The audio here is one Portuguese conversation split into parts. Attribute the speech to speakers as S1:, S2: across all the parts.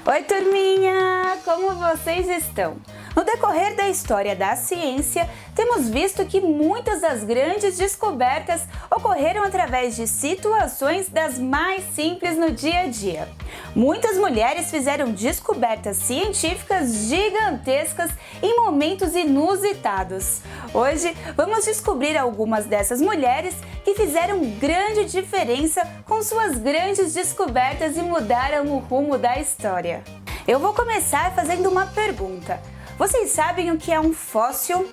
S1: Oi, turminha! Como vocês estão? No decorrer da história da ciência, temos visto que muitas das grandes descobertas ocorreram através de situações das mais simples no dia a dia. Muitas mulheres fizeram descobertas científicas gigantescas em momentos inusitados. Hoje, vamos descobrir algumas dessas mulheres que fizeram grande diferença com suas grandes descobertas e mudaram o rumo da história. Eu vou começar fazendo uma pergunta. Vocês sabem o que é um fóssil?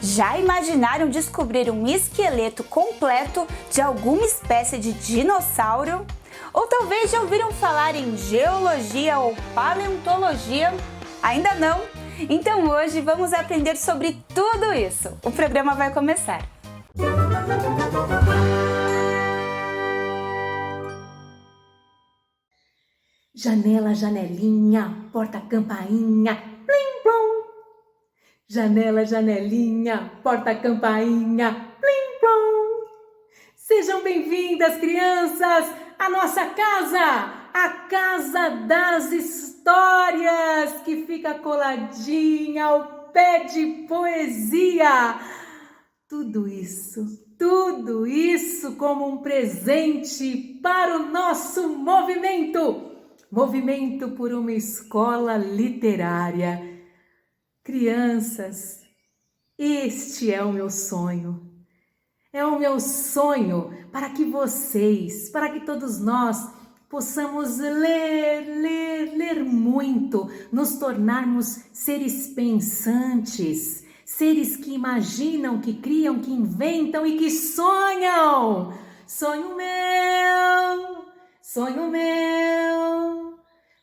S1: Já imaginaram descobrir um esqueleto completo de alguma espécie de dinossauro? Ou talvez já ouviram falar em geologia ou paleontologia? Ainda não? Então hoje vamos aprender sobre tudo isso. O programa vai começar.
S2: Janela, janelinha, porta, campainha, plim, plom. Janela, janelinha, porta, campainha, plim, plom. Sejam bem-vindas, crianças, à nossa casa, a Casa das Histórias, que fica coladinha ao pé de poesia. Tudo isso como um presente para o nosso movimento por uma escola literária. Crianças, este é o meu sonho. É o meu sonho para que vocês, para que todos nós possamos ler muito, nos tornarmos seres pensantes, seres que imaginam, que criam, que inventam e que sonham. Sonho meu,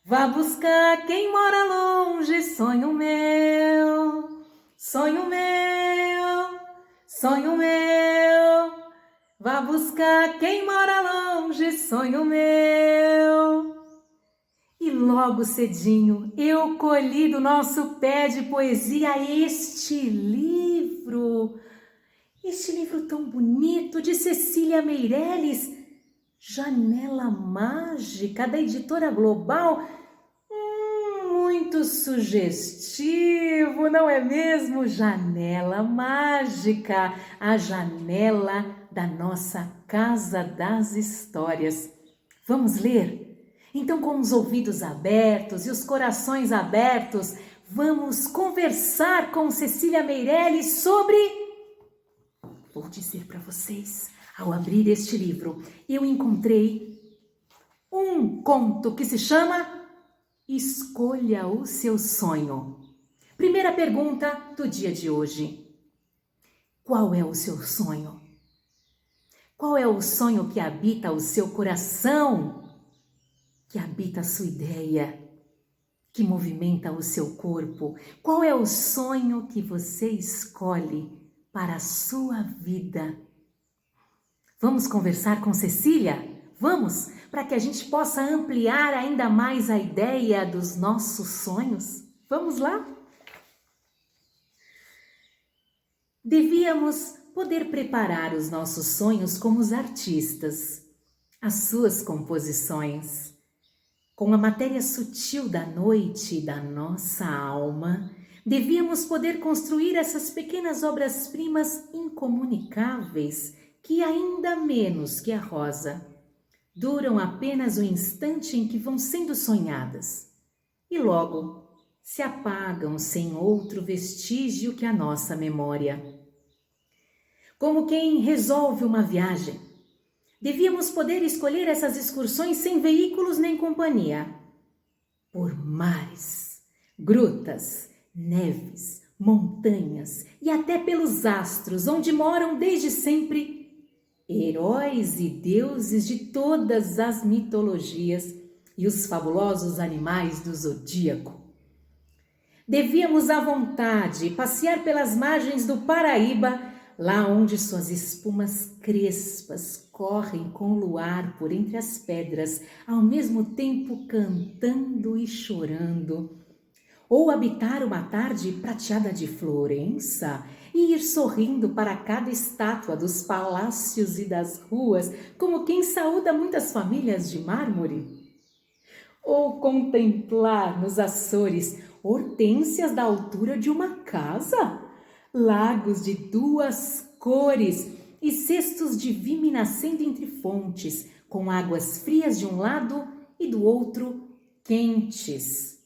S2: vá buscar quem mora longe, sonho meu, vá buscar quem mora longe, sonho meu. E logo cedinho eu colhi do nosso pé de poesia este livro tão bonito de Cecília Meirelles, Janela Mágica, da Editora Global. Muito sugestivo, não é mesmo? Janela Mágica, a janela da nossa Casa das Histórias. Vamos ler? Então, com os ouvidos abertos e os corações abertos, vamos conversar com Cecília Meirelles sobre... Vou dizer para vocês, ao abrir este livro, eu encontrei um conto que se chama Escolha o Seu Sonho. Primeira pergunta do dia de hoje. Qual é o seu sonho? Qual é o sonho que habita o seu coração? Que habita a sua ideia? Que movimenta o seu corpo? Qual é o sonho que você escolhe para a sua vida? Vamos conversar com Cecília? Vamos? Para que a gente possa ampliar ainda mais a ideia dos nossos sonhos? Vamos lá? Devíamos poder preparar os nossos sonhos como os artistas, as suas composições. Com a matéria sutil da noite e da nossa alma, devíamos poder construir essas pequenas obras-primas incomunicáveis que, ainda menos que a rosa, duram apenas o instante em que vão sendo sonhadas e logo se apagam sem outro vestígio que a nossa memória. Como quem resolve uma viagem, devíamos poder escolher essas excursões sem veículos nem companhia, por mares, grutas, neves, montanhas e até pelos astros, onde moram desde sempre heróis e deuses de todas as mitologias e os fabulosos animais do zodíaco. Devíamos à vontade passear pelas margens do Paraíba, lá onde suas espumas crespas correm com o luar por entre as pedras, ao mesmo tempo cantando e chorando. Ou habitar uma tarde prateada de Florença e ir sorrindo para cada estátua dos palácios e das ruas, como quem saúda muitas famílias de mármore. Ou contemplar nos Açores hortênsias da altura de uma casa, lagos de 2 cores e cestos de vime nascendo entre fontes, com águas frias de um lado e do outro quentes.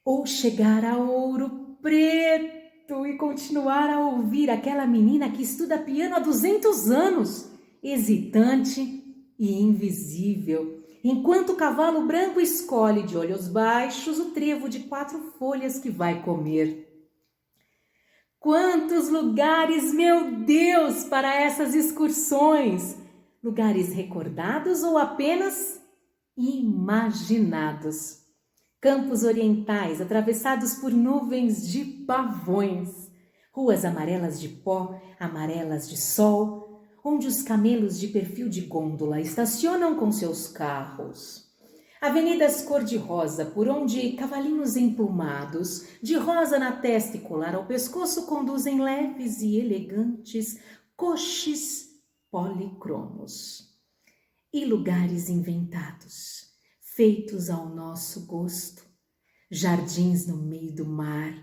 S2: Ou chegar a Ouro Preto e continuar a ouvir aquela menina que estuda piano há 200 anos, hesitante e invisível, enquanto o cavalo branco escolhe de olhos baixos o trevo de 4 folhas que vai comer. Quantos lugares, meu Deus, para essas excursões! Lugares recordados ou apenas imaginados. Campos orientais atravessados por nuvens de pavões. Ruas amarelas de pó, amarelas de sol, onde os camelos de perfil de gôndola estacionam com seus carros. Avenidas cor-de-rosa, por onde cavalinhos emplumados, de rosa na testa e colar ao pescoço, conduzem leves e elegantes coches policromos. E lugares inventados, feitos ao nosso gosto, jardins no meio do mar,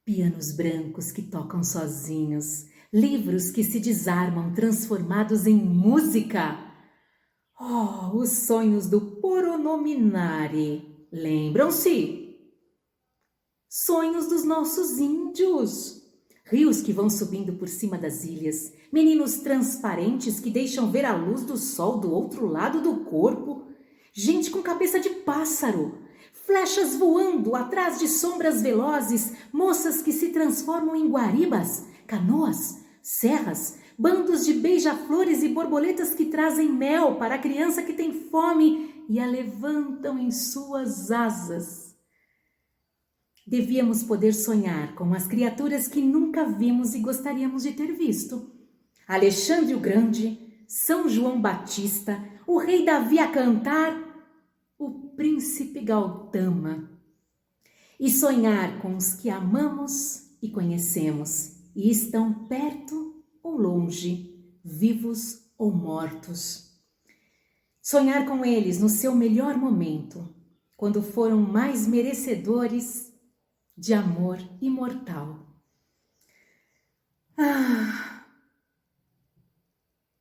S2: pianos brancos que tocam sozinhos, livros que se desarmam transformados em música. Oh, os sonhos do Poronominare, lembram-se? Sonhos dos nossos índios. Rios que vão subindo por cima das ilhas, meninos transparentes que deixam ver a luz do sol do outro lado do corpo, gente com cabeça de pássaro, flechas voando atrás de sombras velozes, moças que se transformam em guaribas, canoas, serras, bandos de beija-flores e borboletas que trazem mel para a criança que tem fome e a levantam em suas asas. Devíamos poder sonhar com as criaturas que nunca vimos e gostaríamos de ter visto. Alexandre o Grande, São João Batista, o rei Davi a cantar, o príncipe Gautama. E sonhar com os que amamos e conhecemos e estão perto ou longe, vivos ou mortos. Sonhar com eles no seu melhor momento, quando foram mais merecedores de amor imortal. Ah,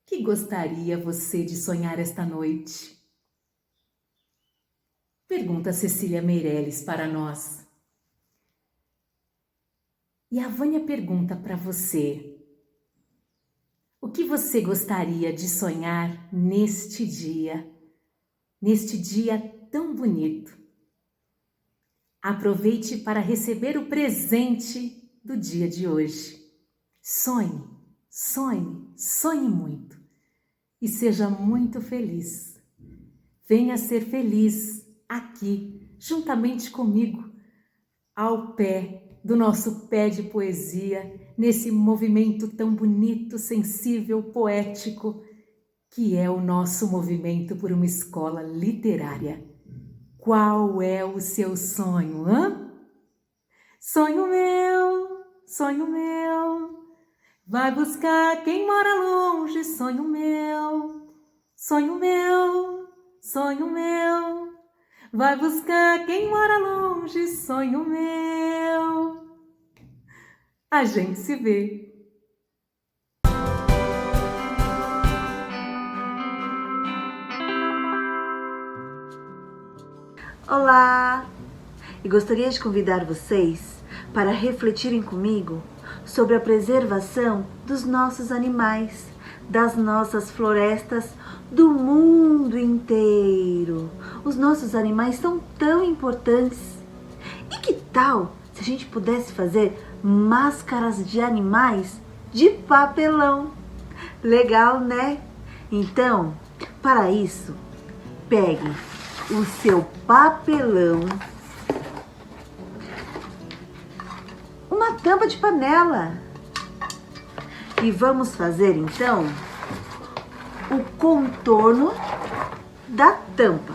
S2: que gostaria você de sonhar esta noite? Pergunta Cecília Meirelles para nós. E a Vânia pergunta para você: o que você gostaria de sonhar neste dia tão bonito? Aproveite para receber o presente do dia de hoje. Sonhe, sonhe, sonhe muito e seja muito feliz. Venha ser feliz aqui, juntamente comigo, ao pé do nosso pé de poesia, nesse movimento tão bonito, sensível, poético, que é o nosso movimento por uma escola literária. Qual é o seu sonho, hã? Sonho meu, vai buscar quem mora longe, sonho meu, sonho meu, sonho meu, vai buscar quem mora longe, sonho meu. A gente se vê.
S3: Olá! E gostaria de convidar vocês para refletirem comigo sobre a preservação dos nossos animais, das nossas florestas, do mundo inteiro. Os nossos animais são tão importantes. E que tal se a gente pudesse fazer máscaras de animais de papelão? Legal, né? Então, para isso, pegue o seu papelão, uma tampa de panela e vamos fazer então o contorno da tampa.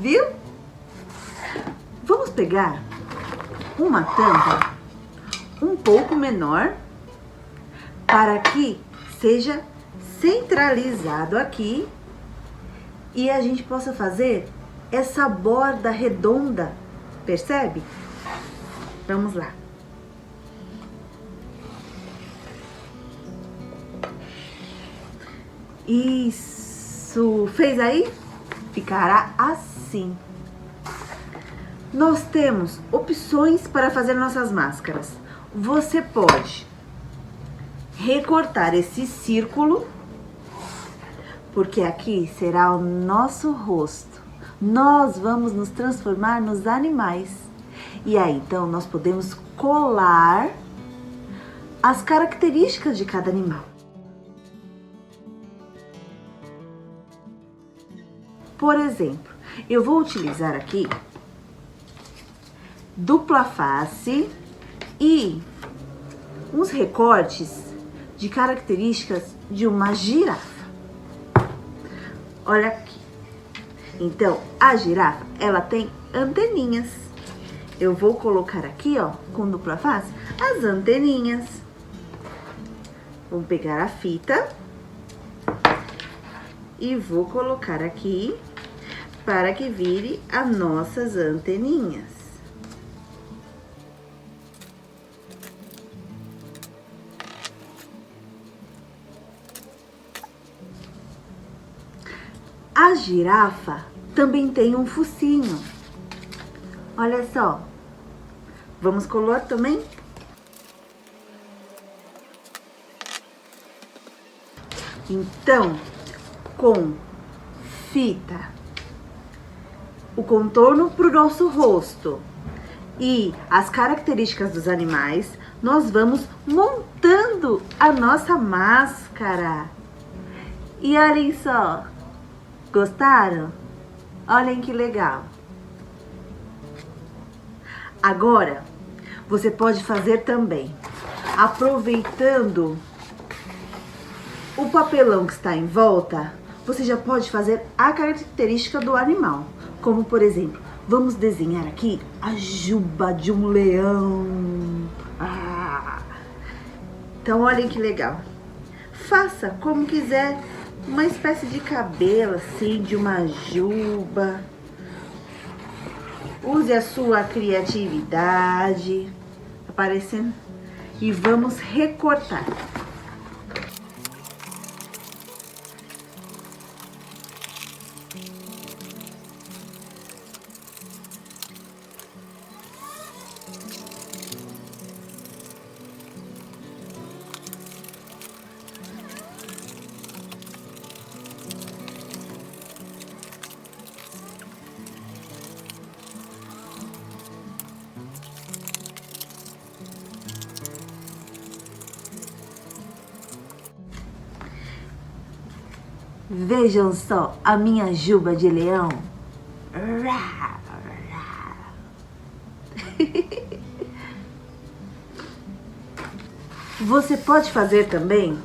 S3: Viu? Vamos pegar uma tampa um pouco menor para que seja centralizado aqui e a gente possa fazer essa borda redonda, percebe? Vamos lá. Isso, fez aí? Ficará assim. Nós temos opções para fazer nossas máscaras. Você pode recortar esse círculo, porque aqui será o nosso rosto. Nós vamos nos transformar nos animais. E aí, então, nós podemos colar as características de cada animal. Por exemplo, eu vou utilizar aqui dupla face e uns recortes de características de uma girafa. Olha aqui. Então, a girafa, ela tem anteninhas. Eu vou colocar aqui, ó, com dupla face, as anteninhas. Vou pegar a fita e vou colocar aqui para que vire as nossas anteninhas. A girafa também tem um focinho. Olha só. Vamos colar também? Então, com fita, o contorno para o nosso rosto e as características dos animais, nós vamos montando a nossa máscara. E olhem só. Gostaram? Olhem que legal. Agora, você pode fazer também, aproveitando o papelão que está em volta, você já pode fazer a característica do animal. Como, por exemplo, vamos desenhar aqui a juba de um leão. Então, olhem que legal. Faça como quiser. Uma espécie de cabelo, assim, de uma juba. Use a sua criatividade. Aparecendo. E vamos recortar. Vejam só a minha juba de leão. Você pode fazer também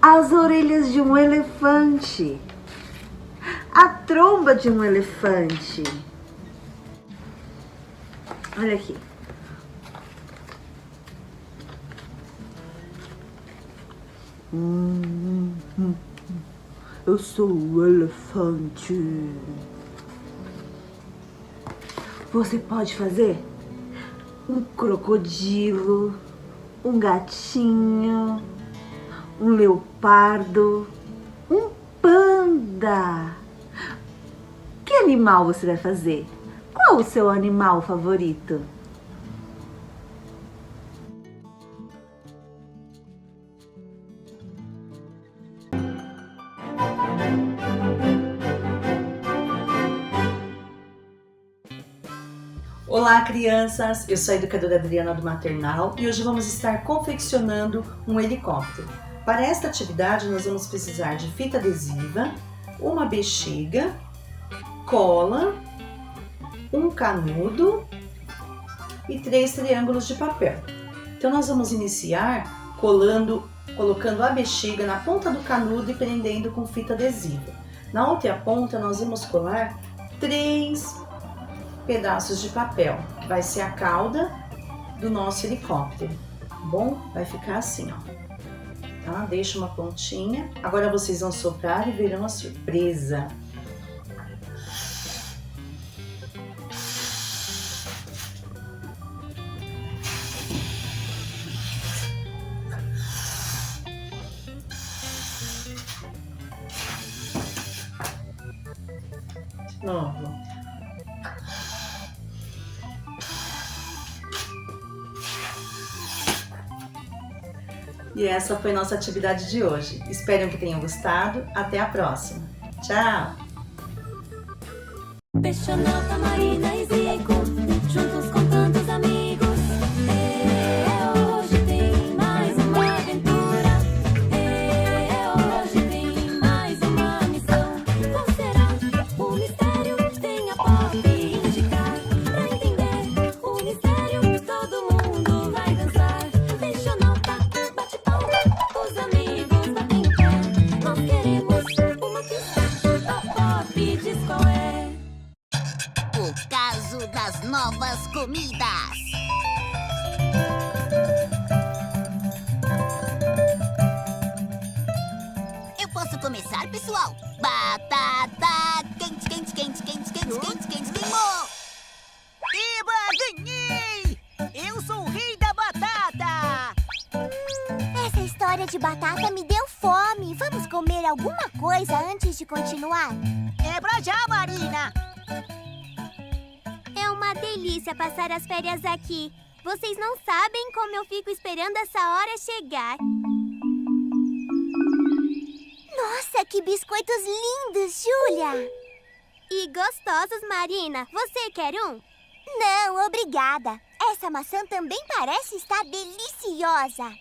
S3: as orelhas de um elefante, a tromba de um elefante. Olha aqui. Eu sou o elefante. Você pode fazer um crocodilo, um gatinho, um leopardo, um panda. Que animal você vai fazer? Qual o seu animal favorito?
S4: Olá, crianças! Eu sou a educadora Adriana do Maternal e hoje vamos estar confeccionando um helicóptero. Para esta atividade, nós vamos precisar de fita adesiva, uma bexiga, cola, um canudo e 3 triângulos de papel. Então, nós vamos iniciar colocando a bexiga na ponta do canudo e prendendo com fita adesiva. Na outra ponta, nós vamos colar 3 pedaços de papel, que vai ser a cauda do nosso helicóptero, tá bom? Vai ficar assim, ó. tá? Deixa uma pontinha. Agora vocês vão soprar e verão a surpresa. De novo. E essa foi nossa atividade de hoje. Espero que tenham gostado. Até a próxima. Tchau!
S5: Peixonauta, Marina e Zico, juntos com tantos amigos. Hoje tem mais uma aventura. Hoje tem mais uma missão. Qual será o mistério? Vem a Pop indicar. Pra entender o mistério, todo mundo vai dançar. Peixonauta, bate palma, os amigos batem o pé. Nós queremos uma pista, a Pop diz qual é.
S6: O caso das novas comidas. Eu posso começar, pessoal? Batata quente, quente, quente, quente, quente, quente, quente, queimou! Eba, ganhei! Eu sou o rei da batata!
S7: Essa história de batata me deu fome. Vamos comer alguma coisa antes de continuar?
S6: É pra já, Marina!
S7: É uma delícia passar as férias aqui. Vocês não sabem como eu fico esperando essa hora chegar. Nossa, que biscoitos lindos, Júlia! E gostosos, Marina. Você quer um? Não, obrigada. Essa maçã também parece estar deliciosa.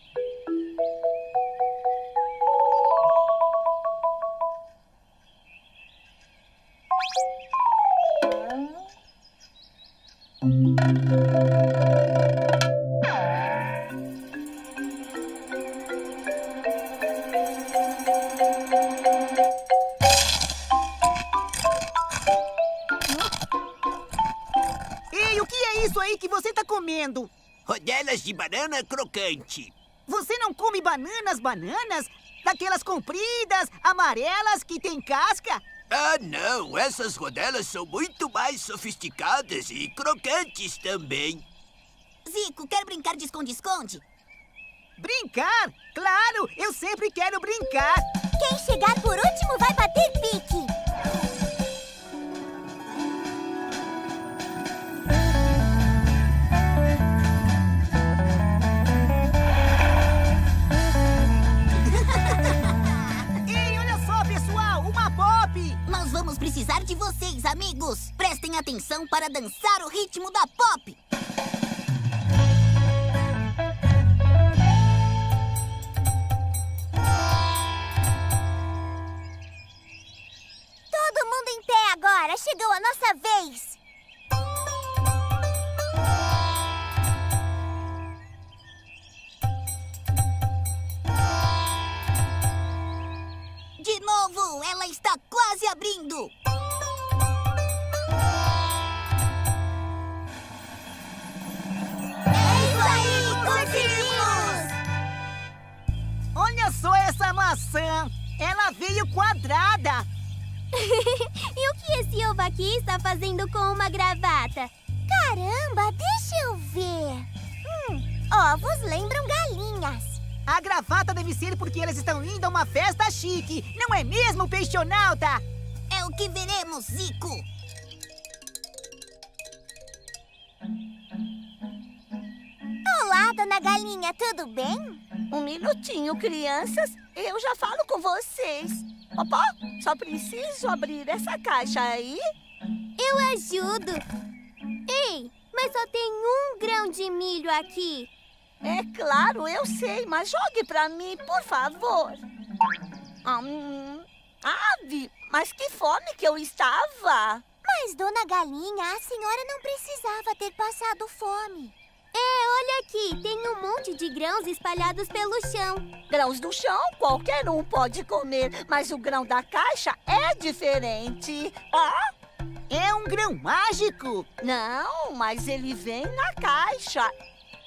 S6: Ei, o que é isso aí que você tá comendo?
S8: Rodelas de banana crocante.
S6: Você não come bananas? Daquelas compridas, amarelas, que tem casca?
S8: Ah, não. Essas rodelas são muito mais sofisticadas e crocantes também.
S6: Zico, quer brincar de esconde-esconde?
S9: Brincar? Claro, eu sempre quero brincar.
S7: Quem chegar por último vai bater pique.
S9: Ei, olha só, pessoal, uma Pop!
S6: Nós vamos precisar de vocês, amigos. Prestem atenção para dançar o ritmo da Pop.
S7: Todo mundo em pé agora. Chegou a nossa vez.
S6: De novo, ela está quase abrindo.
S7: É isso aí, conseguimos!
S9: Olha só essa maçã. Ela veio quadrada.
S7: E o que esse ovo aqui está fazendo com uma gravata? Caramba, deixa eu ver. Ovos lembram galinhas.
S9: A gravata deve ser porque elas estão indo a uma festa chique. Não é mesmo, peixonauta?
S6: É o que veremos, Zico.
S7: Olá, dona Galinha, tudo bem?
S10: Um minutinho, crianças. Eu já falo com vocês. Popó, só preciso abrir essa caixa aí.
S7: Eu ajudo. Ei, mas só tem 1 grão de milho aqui.
S10: É claro, eu sei, mas jogue pra mim, por favor. Ave, mas que fome que eu estava.
S7: Mas, dona Galinha, a senhora não precisava ter passado fome. Olha aqui, tem um monte de grãos espalhados pelo chão.
S10: Grãos do chão, qualquer um pode comer, mas o grão da caixa é diferente.
S9: É um grão mágico.
S10: Não, mas ele vem na caixa.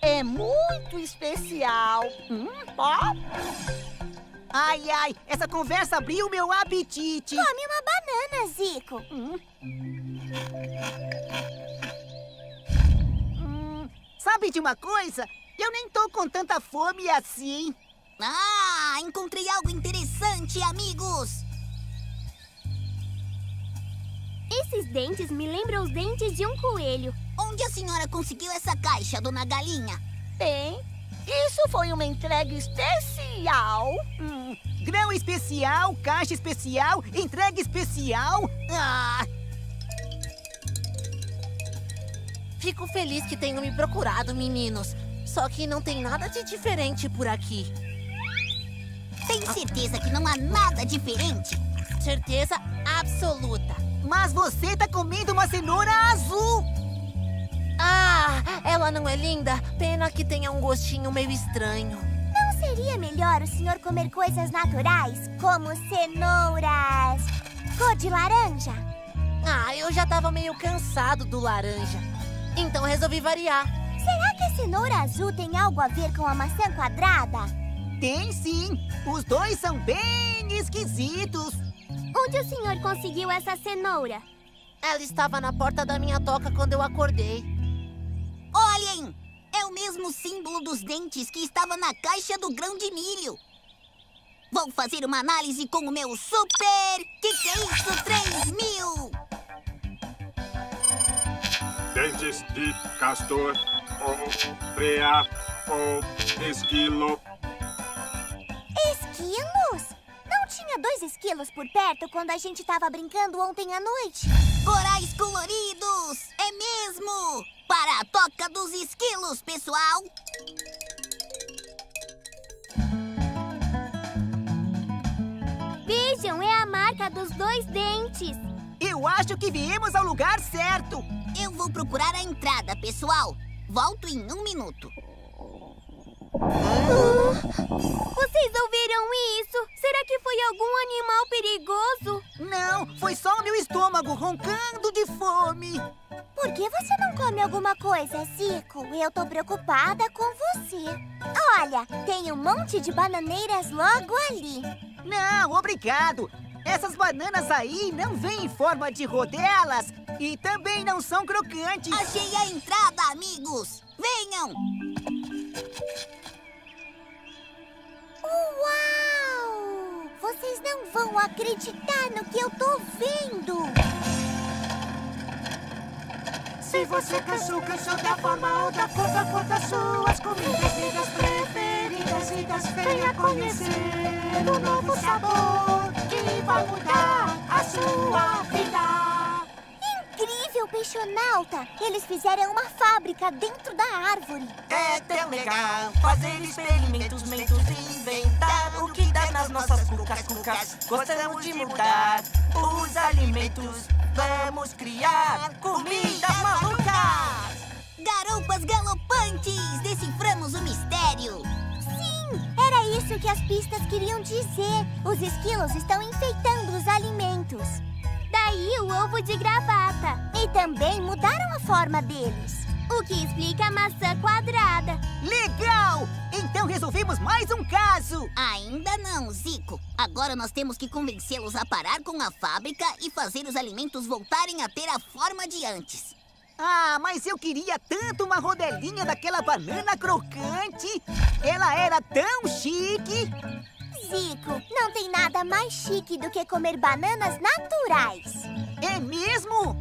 S10: É muito especial. Ó.
S9: Ai, ai, essa conversa abriu meu apetite.
S7: Come uma banana, Zico.
S9: Sabe de uma coisa? Eu nem tô com tanta fome assim.
S6: Ah, encontrei algo interessante, amigos.
S7: Esses dentes me lembram os dentes de um coelho.
S6: Onde a senhora conseguiu essa caixa, dona Galinha?
S10: Bem, isso foi uma entrega especial.
S9: Grão especial, caixa especial, entrega especial. Ah!
S11: Fico feliz que tenham me procurado, meninos. Só que não tem nada de diferente por aqui.
S6: Tem certeza que não há nada diferente?
S11: Certeza absoluta.
S9: Mas você tá comendo uma cenoura azul.
S11: Ah, ela não é linda? Pena que tenha um gostinho meio estranho.
S7: Não seria melhor o senhor comer coisas naturais, como cenouras cor de laranja?
S11: Ah, eu já tava meio cansado do laranja. Então resolvi variar.
S7: Será que a cenoura azul tem algo a ver com a maçã quadrada?
S9: Tem sim. Os dois são bem esquisitos.
S7: Onde o senhor conseguiu essa cenoura?
S11: Ela estava na porta da minha toca quando eu acordei.
S6: Olhem! É o mesmo símbolo dos dentes que estava na caixa do grão de milho. Vou fazer uma análise com o meu super... Que é isso? 3000!
S12: Dentes de castor, ou preá, ou esquilo.
S7: Esquilos? Não tinha 2 esquilos por perto quando a gente estava brincando ontem à noite?
S6: Corais coloridos! É mesmo! Para a toca dos esquilos, pessoal!
S7: Vejam, é a marca dos 2 dentes.
S9: Eu acho que viemos ao lugar certo.
S6: Eu vou procurar a entrada, pessoal. Volto em 1 minuto.
S7: Vocês ouviram isso? Será que foi algum animal perigoso?
S9: Não, foi só o meu estômago roncando de fome.
S7: Por que você não come alguma coisa, Zico? Eu tô preocupada com você. Olha, tem um monte de bananeiras logo ali.
S9: Não, obrigado. Essas bananas aí não vêm em forma de rodelas e também não são crocantes.
S6: Achei a entrada, amigos! Venham!
S7: Uau! Vocês não vão acreditar no que eu tô vendo!
S13: Se você cansou da forma ou da cor das suas comidas, vidas preferidas, venha conhecer um novo sabor que vai mudar a sua vida.
S7: Incrível, peixonauta! Eles fizeram uma fábrica dentro da árvore.
S13: É tão legal fazer experimentos, inventar o que dá nas nossas cucas. Gostamos de mudar os alimentos. Vamos criar comidas malucas!
S6: Garoupas galopantes! Deciframos o mistério!
S7: Sim, era isso que as pistas queriam dizer. Os esquilos estão enfeitando os alimentos. Daí o ovo de gravata. E também mudaram a forma deles. O que explica a maçã quadrada.
S9: Legal! Então resolvemos mais um caso!
S6: Ainda não, Zico. Agora nós temos que convencê-los a parar com a fábrica e fazer os alimentos voltarem a ter a forma de antes.
S9: Ah, mas eu queria tanto uma rodelinha daquela banana crocante. Ela era tão chique.
S7: Zico, não tem nada mais chique do que comer bananas naturais.
S9: É mesmo?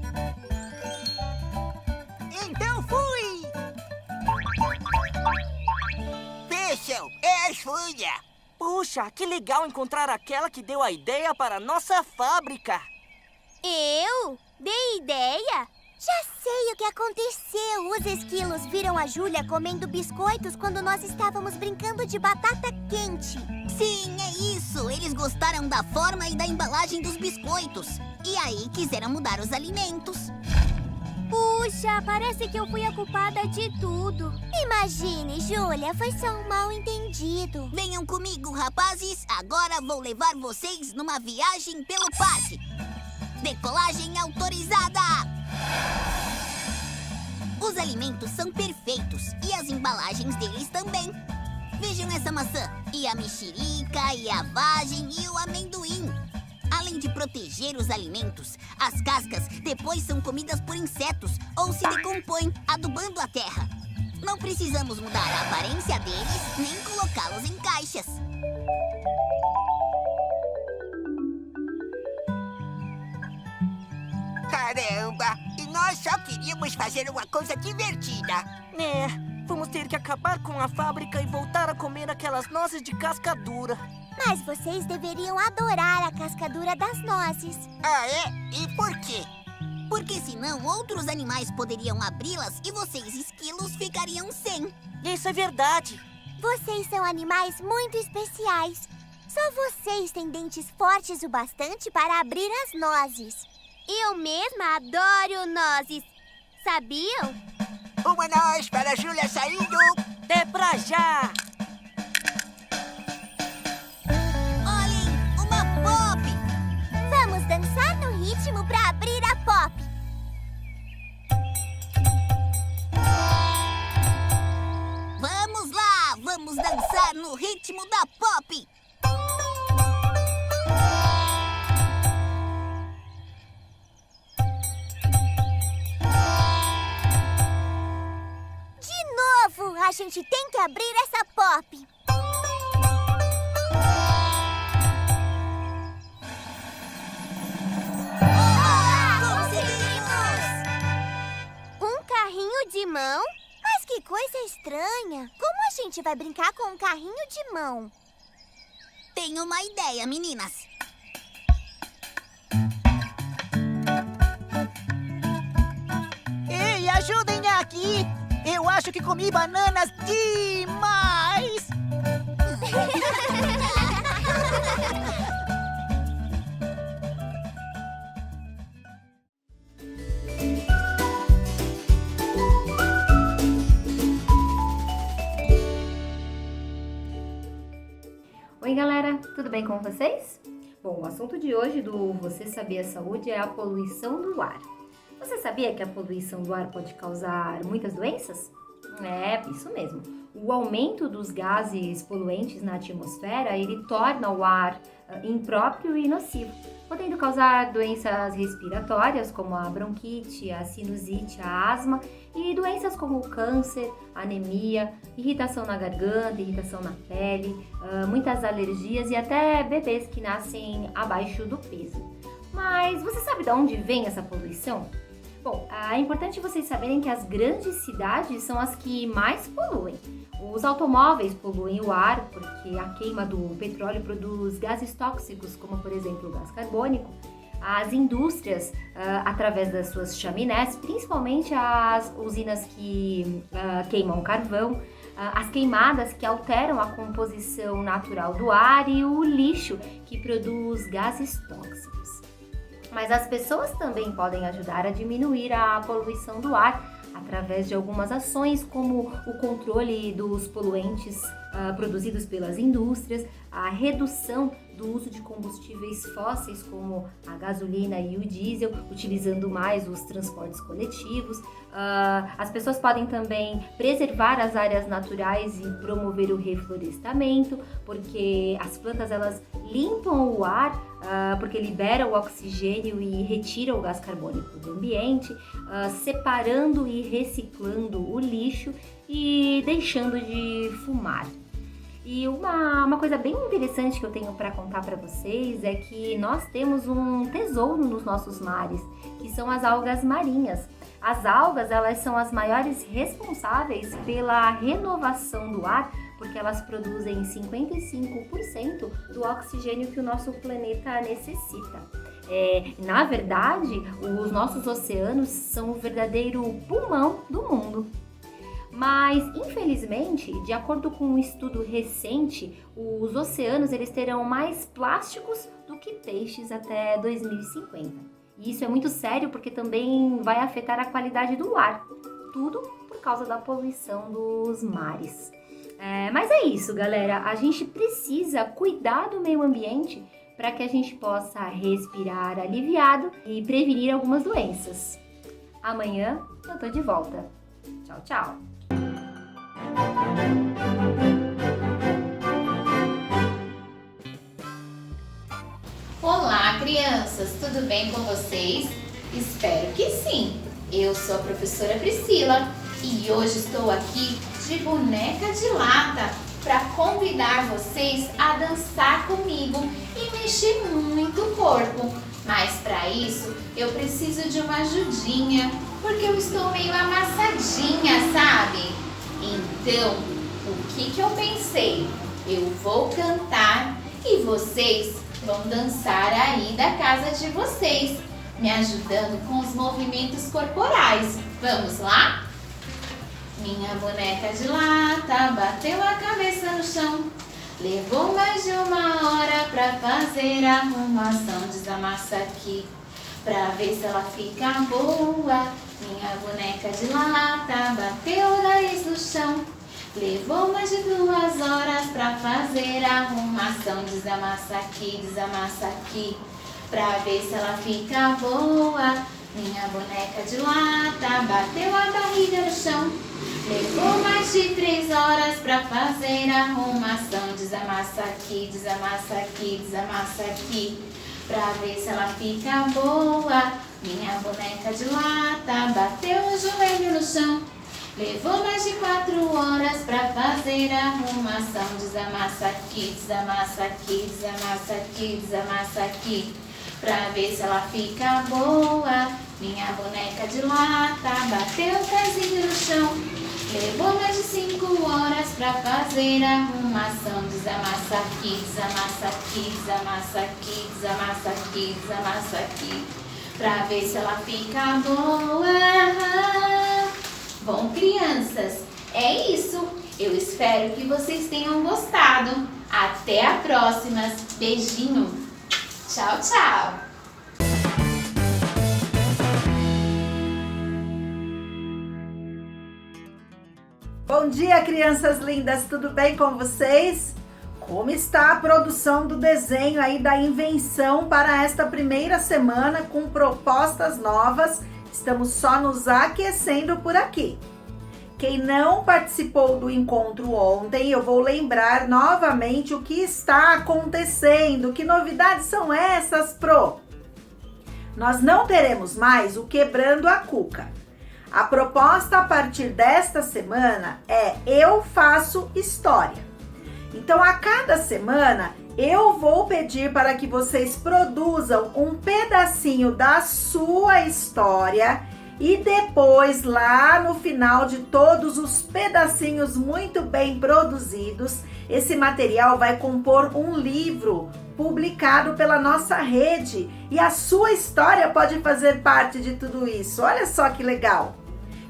S9: Então fui!
S13: Vejam, é a Júlia. Puxa, que legal encontrar aquela que deu a ideia para a nossa fábrica.
S7: Eu? Dei ideia? Já sei o que aconteceu. Os esquilos viram a Júlia comendo biscoitos quando nós estávamos brincando de batata quente.
S6: Sim, é isso. Eles gostaram da forma e da embalagem dos biscoitos. E aí quiseram mudar os alimentos.
S7: Puxa, parece que eu fui a culpada de tudo. Imagine, Júlia, foi só um mal-entendido.
S6: Venham comigo, rapazes. Agora vou levar vocês numa viagem pelo parque. Decolagem autorizada! Os alimentos são perfeitos e as embalagens deles também. Vejam essa maçã. E a mexerica, e a vagem, e o amendoim. Além de proteger os alimentos, as cascas depois são comidas por insetos ou se decompõem, adubando a terra. Não precisamos mudar a aparência deles, nem colocá-los em caixas.
S14: Caramba! E nós só queríamos fazer uma coisa divertida.
S10: Vamos ter que acabar com a fábrica e voltar a comer aquelas nozes de casca dura.
S7: Mas vocês deveriam adorar a casca dura das nozes.
S14: Ah, é? E por quê?
S6: Porque senão outros animais poderiam abri-las e vocês, esquilos, ficariam sem.
S10: Isso é verdade.
S7: Vocês são animais muito especiais. Só vocês têm dentes fortes o bastante para abrir as nozes. Eu mesma adoro nozes. Sabiam?
S14: Uma noz para a Júlia saindo.
S10: É pra já!
S6: Olhem, uma pop!
S7: Vamos dançar no ritmo para abrir a pop.
S6: Vamos lá, vamos dançar no ritmo da pop!
S7: A gente tem que abrir essa pop.
S6: Conseguimos!
S7: Um carrinho de mão? Mas que coisa estranha. Como a gente vai brincar com um carrinho de mão?
S6: Tenho uma ideia, meninas.
S9: Ei, ajudem aqui! Eu acho que comi bananas demais!
S15: Oi galera, tudo bem com vocês? Bom, o assunto de hoje do Você Sabia Saúde é a poluição do ar. Você sabia que a poluição do ar pode causar muitas doenças? É, isso mesmo. O aumento dos gases poluentes na atmosfera, ele torna o ar impróprio e nocivo, podendo causar doenças respiratórias, como a bronquite, a sinusite, a asma, e doenças como o câncer, anemia, irritação na garganta, irritação na pele, muitas alergias e até bebês que nascem abaixo do peso. Mas você sabe de onde vem essa poluição? Bom, é importante vocês saberem que as grandes cidades são as que mais poluem. Os automóveis poluem o ar porque a queima do petróleo produz gases tóxicos, como por exemplo o gás carbônico. As indústrias, através das suas chaminés, principalmente as usinas que queimam carvão, as queimadas que alteram a composição natural do ar e o lixo que produz gases tóxicos. Mas as pessoas também podem ajudar a diminuir a poluição do ar através de algumas ações, como o controle dos poluentes produzidos pelas indústrias, a redução do uso de combustíveis fósseis como a gasolina e o diesel, utilizando mais os transportes coletivos. As pessoas podem também preservar as áreas naturais e promover o reflorestamento, porque as plantas elas limpam o ar, porque liberam o oxigênio e retiram o gás carbônico do ambiente, separando e reciclando o lixo e deixando de fumar. E uma coisa bem interessante que eu tenho para contar para vocês é que nós temos um tesouro nos nossos mares, que são as algas marinhas. As algas, elas são as maiores responsáveis pela renovação do ar, porque elas produzem 55% do oxigênio que o nosso planeta necessita. Na verdade, os nossos oceanos são o verdadeiro pulmão do mundo. Mas, infelizmente, de acordo com um estudo recente, os oceanos eles terão mais plásticos do que peixes até 2050. E isso é muito sério porque também vai afetar a qualidade do ar. Tudo por causa da poluição dos mares. Mas é isso, galera. A gente precisa cuidar do meio ambiente para que a gente possa respirar aliviado e prevenir algumas doenças. Amanhã eu tô de volta. Tchau, tchau!
S16: Olá, crianças! Tudo bem com vocês? Espero que sim! Eu sou a professora Priscila e hoje estou aqui de boneca de lata para convidar vocês a dançar comigo e mexer muito o corpo. Mas para isso eu preciso de uma ajudinha, porque eu estou meio amassadinha, sabe? Então, o que eu pensei? Eu vou cantar e vocês vão dançar aí da casa de vocês, me ajudando com os movimentos corporais. Vamos lá? Minha boneca de lata bateu a cabeça no chão. Levou mais de 1 hora pra fazer a arrumação. Desamassa aqui pra ver se ela fica boa. Minha boneca de lata bateu o nariz no chão. Levou mais de 2 horas pra fazer a arrumação. Desamassa aqui pra ver se ela fica boa. Minha boneca de lata bateu a barriga no chão. Levou mais de 3 horas pra fazer a arrumação. Desamassa aqui pra ver se ela fica boa. Minha boneca de lata bateu o joelho no chão. Levou mais de 4 horas pra fazer a arrumação. Desamassa aqui pra ver se ela fica boa. Minha boneca de lata bateu o pezinho no chão. Levou mais de 5 horas pra fazer a arrumação. Desamassa aqui pra ver se ela fica boa. Bom, crianças, é isso. Eu espero que vocês tenham gostado. Até a próxima. Beijinho. Tchau, tchau.
S17: Bom dia, crianças lindas, tudo bem com vocês? Como está a produção do desenho aí da invenção para esta primeira semana com propostas novas? Estamos só nos aquecendo por aqui. Quem não participou do encontro ontem, eu vou lembrar novamente o que está acontecendo. Que novidades são essas, Pro? Nós não teremos mais o Quebrando a Cuca. A proposta a partir desta semana é Eu Faço História. Então, a cada semana, eu vou pedir para que vocês produzam um pedacinho da sua história e depois, lá no final de todos os pedacinhos muito bem produzidos, esse material vai compor um livro publicado pela nossa rede e a sua história pode fazer parte de tudo isso. Olha só que legal!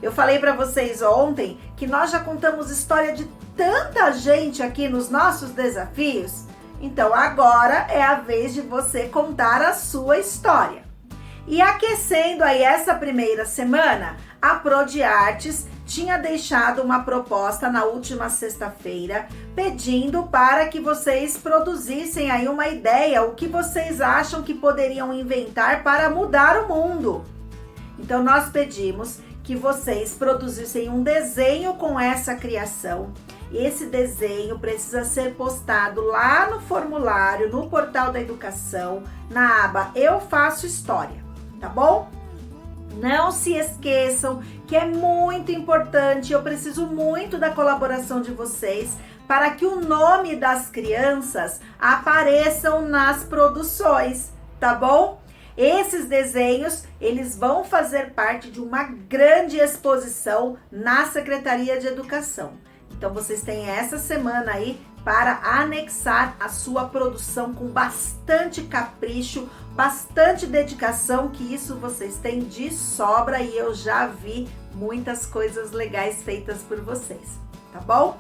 S17: Eu falei para vocês ontem que nós já contamos história de tanta gente aqui nos nossos desafios. Então agora é a vez de você contar a sua história. E aquecendo aí essa primeira semana, a Pro de Artes tinha deixado uma proposta na última sexta-feira, pedindo para que vocês produzissem aí uma ideia, o que vocês acham que poderiam inventar para mudar o mundo. Então nós pedimos que vocês produzissem um desenho com essa criação. Esse desenho precisa ser postado lá no formulário, no portal da educação, na aba Eu Faço História, tá bom? Não se esqueçam que é muito importante, eu preciso muito da colaboração de vocês para que o nome das crianças apareçam nas produções, tá bom? Esses desenhos, eles vão fazer parte de uma grande exposição na Secretaria de Educação. Então, vocês têm essa semana aí para anexar a sua produção com bastante capricho, bastante dedicação, que isso vocês têm de sobra e eu já vi muitas coisas legais feitas por vocês, tá bom?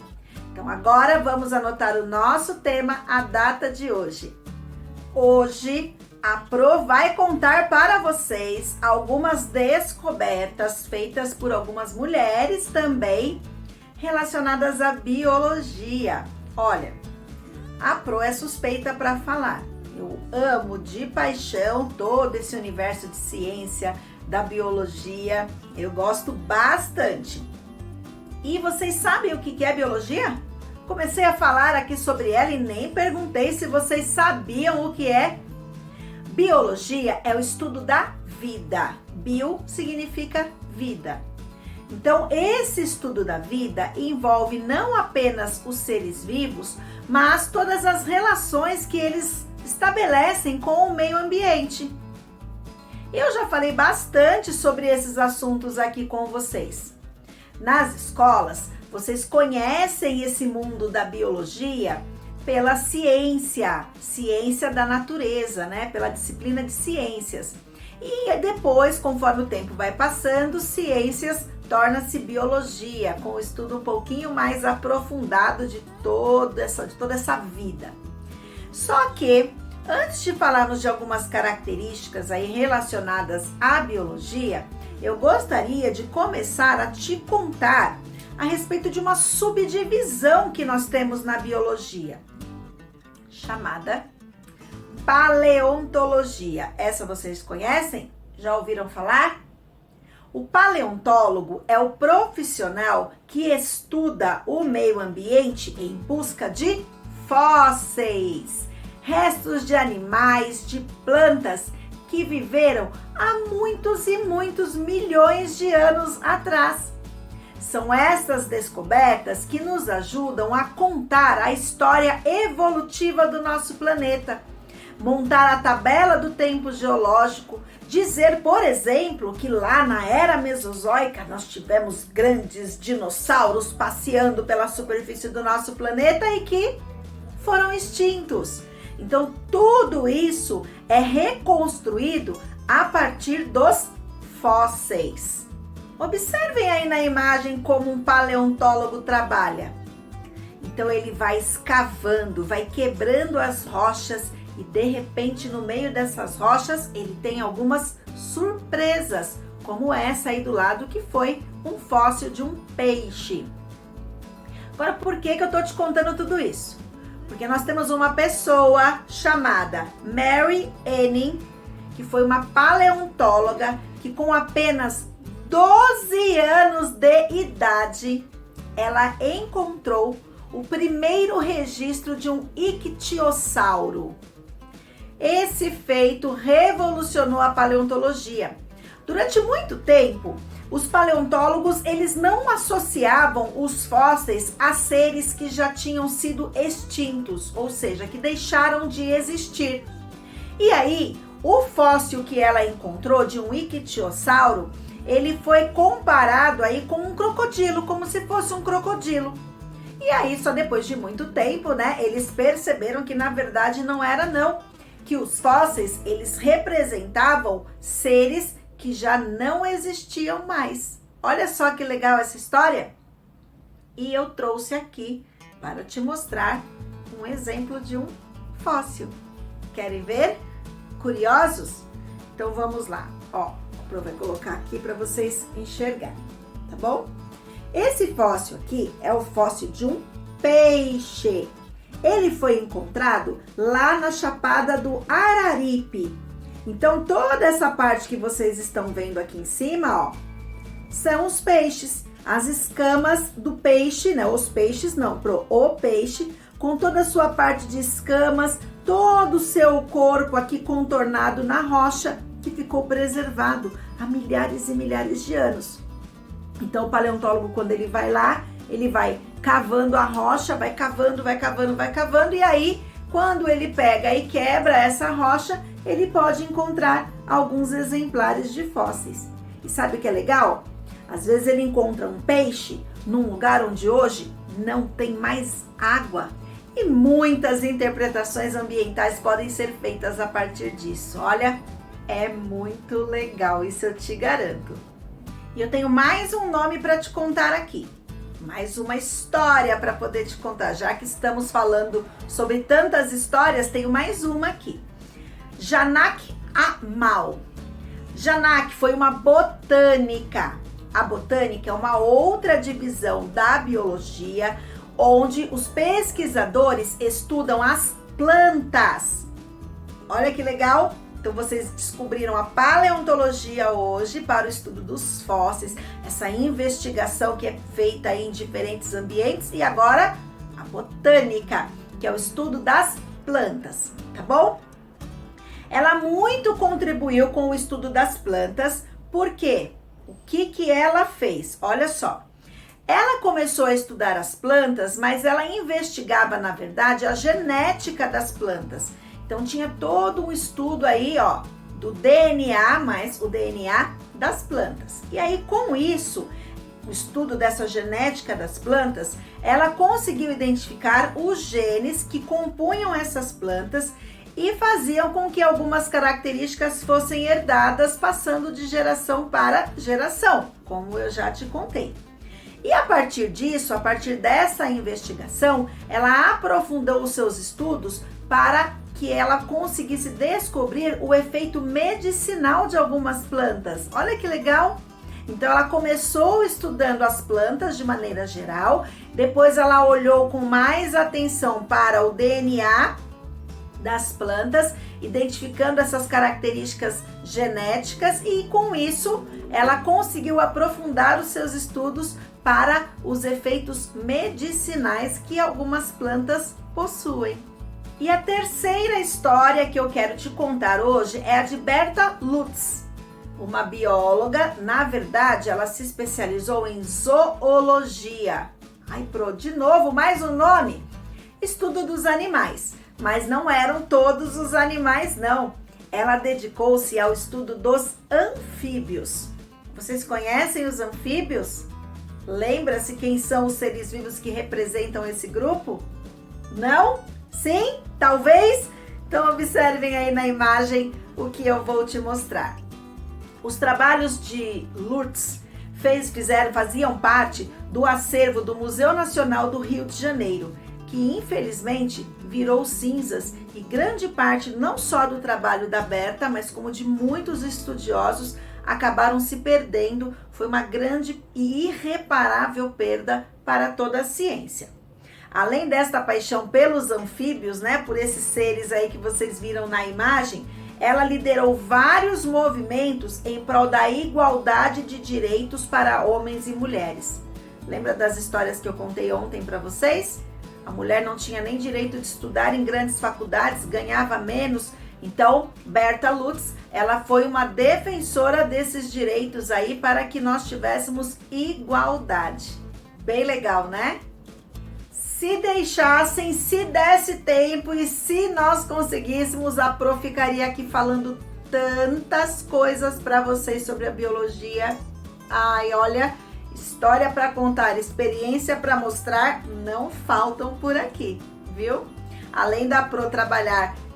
S17: Então, agora vamos anotar o nosso tema, a data de hoje. Hoje, a Pro vai contar para vocês algumas descobertas feitas por algumas mulheres também relacionadas à biologia. Olha, a Pro é suspeita para falar. Eu amo de paixão todo esse universo de ciência, da biologia. Eu gosto bastante. E vocês sabem o que é biologia? Comecei a falar aqui sobre ela e nem perguntei se vocês sabiam o que é. Biologia é o estudo da vida. Bio significa vida. Então, esse estudo da vida envolve não apenas os seres vivos, mas todas as relações que eles estabelecem com o meio ambiente. Eu já falei bastante sobre esses assuntos aqui com vocês. Nas escolas, vocês conhecem esse mundo da biologia pela ciência da natureza, né? Pela disciplina de ciências. E depois, conforme o tempo vai passando, ciências torna-se biologia, com o estudo um pouquinho mais aprofundado de toda essa vida. Só que, antes de falarmos de algumas características aí relacionadas à biologia, eu gostaria de começar a te contar a respeito de uma subdivisão que nós temos na biologia, chamada paleontologia. Essa vocês conhecem? Já ouviram falar? O paleontólogo é o profissional que estuda o meio ambiente em busca de fósseis, restos de animais, de plantas que viveram há muitos e muitos milhões de anos atrás. São essas descobertas que nos ajudam a contar a história evolutiva do nosso planeta, montar a tabela do tempo geológico, dizer, por exemplo, que lá na era mesozoica nós tivemos grandes dinossauros passeando pela superfície do nosso planeta e que foram extintos. Então, tudo isso é reconstruído a partir dos fósseis. Observem aí na imagem como um paleontólogo trabalha. Então, ele vai escavando, vai quebrando as rochas e, de repente, no meio dessas rochas, ele tem algumas surpresas, como essa aí do lado, que foi um fóssil de um peixe. Agora, por que eu tô te contando tudo isso? Porque nós temos uma pessoa chamada Mary Anning, que foi uma paleontóloga que com apenas 12 anos de idade, ela encontrou o primeiro registro de um ictiossauro. Esse feito revolucionou a paleontologia. Durante muito tempo, os paleontólogos eles não associavam os fósseis a seres que já tinham sido extintos, ou seja, que deixaram de existir. E aí, o fóssil que ela encontrou de um ictiossauro, ele foi comparado aí com um crocodilo, como se fosse um crocodilo. E aí, só depois de muito tempo, né, eles perceberam que na verdade não era não, que os fósseis eles representavam seres que já não existiam mais. Olha só que legal essa história. E eu trouxe aqui para te mostrar um exemplo de um fóssil. Querem ver? Curiosos? Então vamos lá. Ó, vou colocar aqui para vocês enxergarem, tá bom? Esse fóssil aqui é o fóssil de um peixe. Ele foi encontrado lá na Chapada do Araripe. Então, toda essa parte que vocês estão vendo aqui em cima, ó, são os peixes. As escamas do peixe, né? Os peixes não, o peixe, com toda a sua parte de escamas, todo o seu corpo aqui contornado na rocha, que ficou preservado há milhares e milhares de anos. Então, o paleontólogo, quando ele vai lá, ele vai cavando a rocha, vai cavando, e aí, quando ele pega e quebra essa rocha, ele pode encontrar alguns exemplares de fósseis. E sabe o que é legal? Às vezes ele encontra um peixe num lugar onde hoje não tem mais água. E muitas interpretações ambientais podem ser feitas a partir disso. Olha, é muito legal, isso eu te garanto. E eu tenho mais um nome para te contar aqui. Mais uma história para poder te contar. Já que estamos falando sobre tantas histórias, tenho mais uma aqui. Janak Amal. Janak foi uma botânica. A botânica é uma outra divisão da biologia, onde os pesquisadores estudam as plantas. Olha que legal! Então vocês descobriram a paleontologia hoje para o estudo dos fósseis, essa investigação que é feita em diferentes ambientes, e agora a botânica, que é o estudo das plantas, tá bom? ela muito contribuiu com o estudo das plantas. Por quê? O que ela fez? Olha só. Ela começou a estudar as plantas, mas ela investigava, na verdade, a genética das plantas. Então tinha todo um estudo aí, ó, do DNA, mais o DNA das plantas. E aí, com isso, o estudo dessa genética das plantas, ela conseguiu identificar os genes que compunham essas plantas e faziam com que algumas características fossem herdadas, passando de geração para geração, como eu já te contei. E a partir disso, a partir dessa investigação, ela aprofundou os seus estudos para que ela conseguisse descobrir o efeito medicinal de algumas plantas. Olha que legal! Então ela começou estudando as plantas de maneira geral, depois ela olhou com mais atenção para o DNA das plantas, identificando essas características genéticas, e com isso ela conseguiu aprofundar os seus estudos para os efeitos medicinais que algumas plantas possuem. E a terceira história que eu quero te contar hoje é a de Berta Lutz, uma bióloga. Na verdade, ela se especializou em zoologia. Ai, de novo, mais um nome. Estudo dos animais. Mas não eram todos os animais, não. Ela dedicou-se ao estudo dos anfíbios. Vocês conhecem os anfíbios? Lembra-se quem são os seres vivos que representam esse grupo? Não? Sim? Talvez? Então observem aí na imagem o que eu vou te mostrar. Os trabalhos de Lutz faziam parte do acervo do Museu Nacional do Rio de Janeiro, que infelizmente virou cinzas, e grande parte não só do trabalho da Berta, mas como de muitos estudiosos, acabaram se perdendo. Foi uma grande e irreparável perda para toda a ciência. Além desta paixão pelos anfíbios, né, por esses seres aí que vocês viram na imagem, ela liderou vários movimentos em prol da igualdade de direitos para homens e mulheres. Lembra das histórias que eu contei ontem para vocês? A mulher não tinha nem direito de estudar em grandes faculdades, ganhava menos. Então, Berta Lutz, ela foi uma defensora desses direitos aí para que nós tivéssemos igualdade. Bem legal, né? Se deixassem, se desse tempo e se nós conseguíssemos, a Pro ficaria aqui falando tantas coisas para vocês sobre a biologia. Ai, olha, história para contar, experiência para mostrar, não faltam por aqui, viu? Além da Pro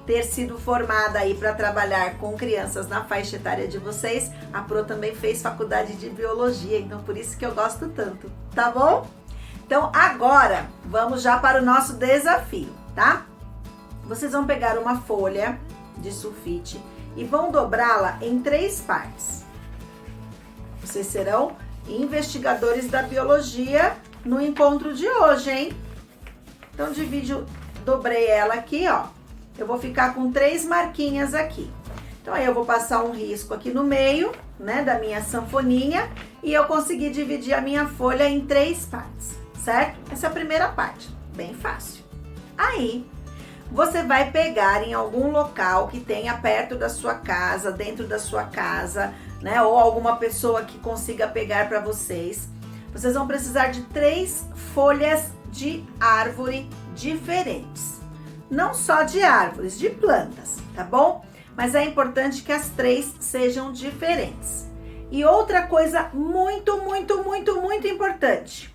S17: ter sido formada aí para trabalhar com crianças na faixa etária de vocês, a Pro também fez faculdade de biologia, então por isso que eu gosto tanto, tá bom? Então agora vamos já para o nosso desafio, tá? Vocês vão pegar uma folha de sulfite e vão dobrá-la em 3 partes. Vocês serão investigadores da biologia no encontro de hoje, hein? Então dobrei ela aqui, ó. Eu vou ficar com 3 marquinhas aqui. Então aí eu vou passar um risco aqui no meio, né, da minha sanfoninha, e eu consegui dividir a minha folha em 3 partes, certo? Essa é a primeira parte, bem fácil. Aí você vai pegar em algum local que tenha perto da sua casa, dentro da sua casa, né, ou alguma pessoa que consiga pegar para vocês. Vocês vão precisar de 3 folhas de árvore diferentes. Não só de árvores, de plantas, tá bom? Mas é importante que as 3 sejam diferentes. E outra coisa muito importante: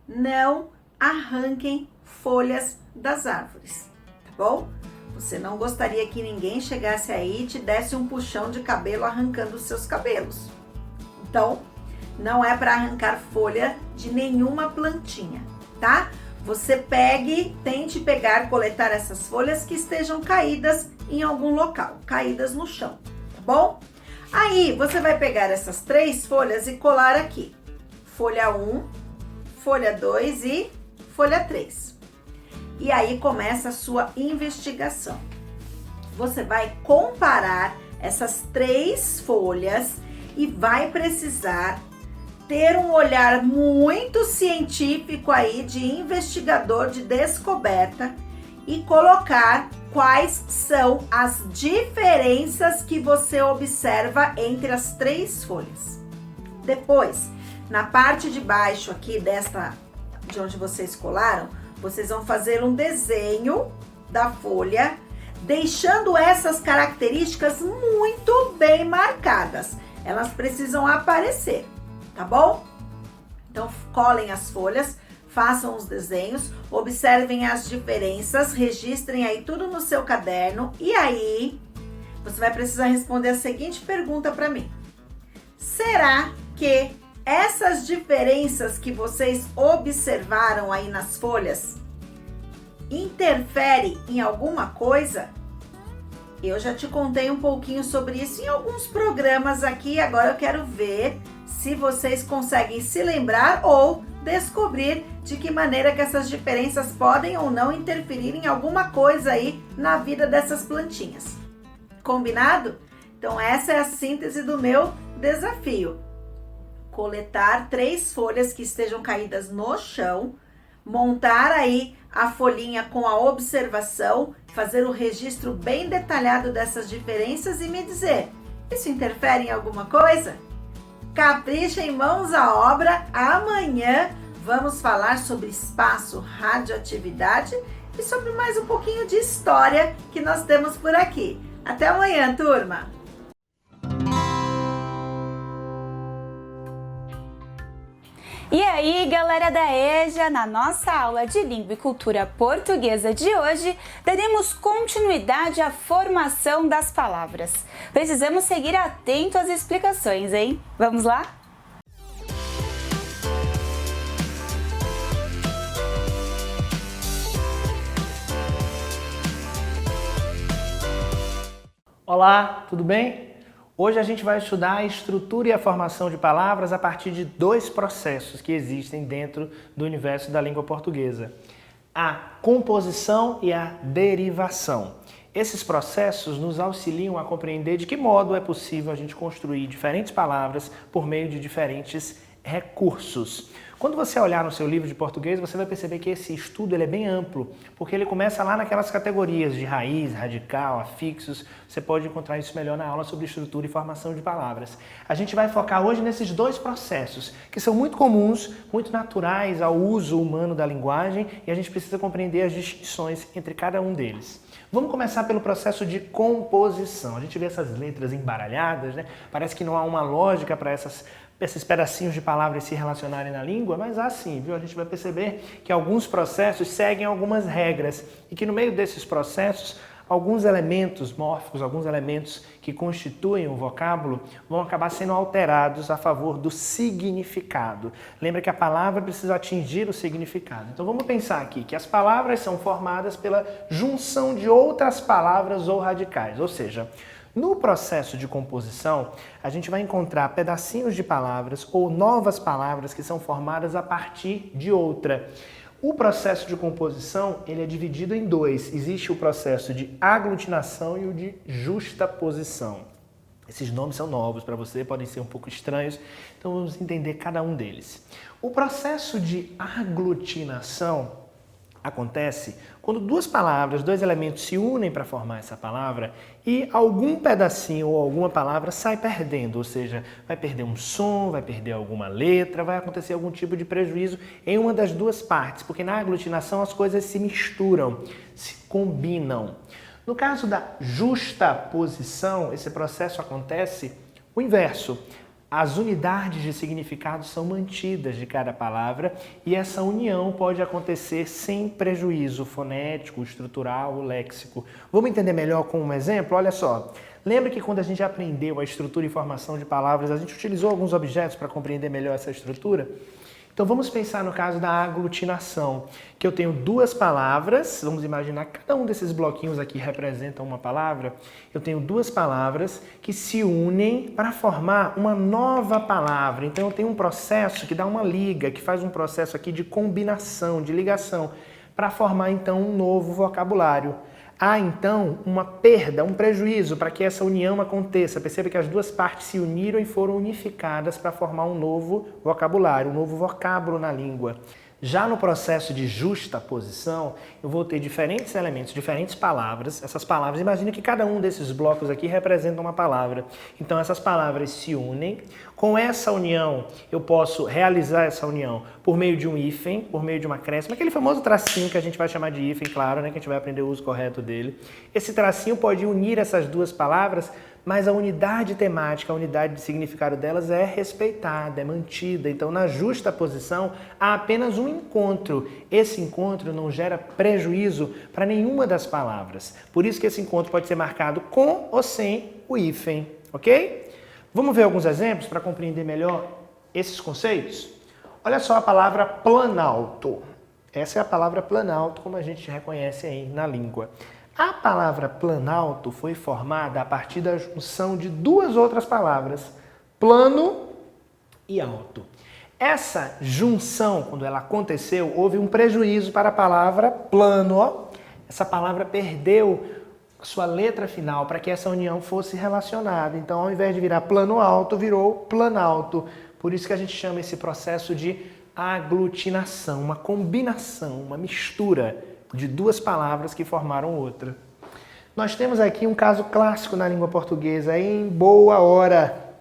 S17: não arranquem folhas das árvores, tá bom? Você não gostaria que ninguém chegasse aí e te desse um puxão de cabelo arrancando os seus cabelos. Então, não é para arrancar folha de nenhuma plantinha, tá? Você tente coletar essas folhas que estejam caídas em algum local, caídas no chão, tá bom? Aí, você vai pegar essas 3 folhas e colar aqui. Folha 1, folha 2 e folha 3. E aí começa a sua investigação. Você vai comparar essas 3 folhas e vai precisar ter um olhar muito científico aí de investigador de descoberta e colocar quais são as diferenças que você observa entre as 3 folhas. Depois, na parte de baixo aqui de onde vocês colaram, vocês vão fazer um desenho da folha, deixando essas características muito bem marcadas. Elas precisam aparecer, tá bom? Então, colhem as folhas, façam os desenhos, observem as diferenças, registrem aí tudo no seu caderno e aí você vai precisar responder a seguinte pergunta para mim. Será que essas diferenças que vocês observaram aí nas folhas interferem em alguma coisa? Eu já te contei um pouquinho sobre isso em alguns programas aqui, agora eu quero ver se vocês conseguem se lembrar ou descobrir de que maneira que essas diferenças podem ou não interferir em alguma coisa aí na vida dessas plantinhas. Combinado? Então essa é a síntese do meu desafio. Coletar 3 folhas que estejam caídas no chão, montar aí a folhinha com a observação, fazer um registro bem detalhado dessas diferenças e me dizer, isso interfere em alguma coisa? Caprichem, mãos à obra. Amanhã vamos falar sobre espaço, radioatividade e sobre mais um pouquinho de história que nós temos por aqui. Até amanhã, turma!
S1: E aí, galera da EJA, na nossa aula de Língua e Cultura Portuguesa de hoje, daremos continuidade à formação das palavras. Precisamos seguir atento às explicações, hein? Vamos lá?
S18: Olá, tudo bem? Hoje a gente vai estudar a estrutura e a formação de palavras a partir de 2 processos que existem dentro do universo da língua portuguesa. A composição e a derivação. Esses processos nos auxiliam a compreender de que modo é possível a gente construir diferentes palavras por meio de diferentes recursos. Quando você olhar no seu livro de português, você vai perceber que esse estudo ele é bem amplo, porque ele começa lá naquelas categorias de raiz, radical, afixos. Você pode encontrar isso melhor na aula sobre estrutura e formação de palavras. A gente vai focar hoje nesses 2 processos, que são muito comuns, muito naturais ao uso humano da linguagem, e a gente precisa compreender as distinções entre cada um deles. Vamos começar pelo processo de composição. A gente vê essas letras embaralhadas, né? Parece que não há uma lógica para esses pedacinhos de palavras se relacionarem na língua, mas há sim, viu? A gente vai perceber que alguns processos seguem algumas regras e que no meio desses processos, alguns elementos mórficos, alguns elementos que constituem o vocábulo vão acabar sendo alterados a favor do significado. Lembra que a palavra precisa atingir o significado. Então vamos pensar aqui que as palavras são formadas pela junção de outras palavras ou radicais, ou seja, no processo de composição, a gente vai encontrar pedacinhos de palavras ou novas palavras que são formadas a partir de outra. O processo de composição ele é dividido em 2. Existe o processo de aglutinação e o de justaposição. Esses nomes são novos para você, podem ser um pouco estranhos, então vamos entender cada um deles. O processo de aglutinação acontece quando 2 palavras, 2 elementos se unem para formar essa palavra e algum pedacinho ou alguma palavra sai perdendo, ou seja, vai perder um som, vai perder alguma letra, vai acontecer algum tipo de prejuízo em uma das 2 partes, porque na aglutinação as coisas se misturam, se combinam. No caso da justaposição, esse processo acontece o inverso. As unidades de significado são mantidas de cada palavra e essa união pode acontecer sem prejuízo fonético, estrutural ou léxico. Vamos entender melhor com um exemplo? Olha só, lembra que quando a gente aprendeu a estrutura e formação de palavras, a gente utilizou alguns objetos para compreender melhor essa estrutura? Então vamos pensar no caso da aglutinação, que eu tenho 2 palavras, vamos imaginar que cada um desses bloquinhos aqui representa uma palavra. Eu tenho 2 palavras que se unem para formar uma nova palavra. Então eu tenho um processo que dá uma liga, que faz um processo aqui de combinação, de ligação, para formar então um novo vocabulário. Há então uma perda, um prejuízo para que essa união aconteça. Perceba que as 2 partes se uniram e foram unificadas para formar um novo vocabulário, um novo vocábulo na língua. Já no processo de justaposição, eu vou ter diferentes elementos, diferentes palavras. Essas palavras, imagine que cada um desses blocos aqui representa uma palavra. Então essas palavras se unem. Com essa união, eu posso realizar essa união por meio de um hífen, por meio de uma acréscimo, aquele famoso tracinho que a gente vai chamar de hífen, claro, né, que a gente vai aprender o uso correto dele. Esse tracinho pode unir essas duas palavras, mas a unidade temática, a unidade de significado delas é respeitada, é mantida. Então, na justaposição, há apenas um encontro. Esse encontro não gera prejuízo para nenhuma das palavras. Por isso que esse encontro pode ser marcado com ou sem o hífen, ok? Vamos ver alguns exemplos para compreender melhor esses conceitos? Olha só a palavra planalto. Essa é a palavra planalto, como a gente reconhece aí na língua. A palavra planalto foi formada a partir da junção de duas outras palavras, plano e alto. Essa junção, quando ela aconteceu, houve um prejuízo para a palavra plano. Essa palavra perdeu sua letra final para que essa união fosse relacionada. Então, ao invés de virar plano alto, virou planalto. Por isso que a gente chama esse processo de aglutinação, uma combinação, uma mistura de duas palavras que formaram outra. Nós temos aqui um caso clássico na língua portuguesa, em boa hora,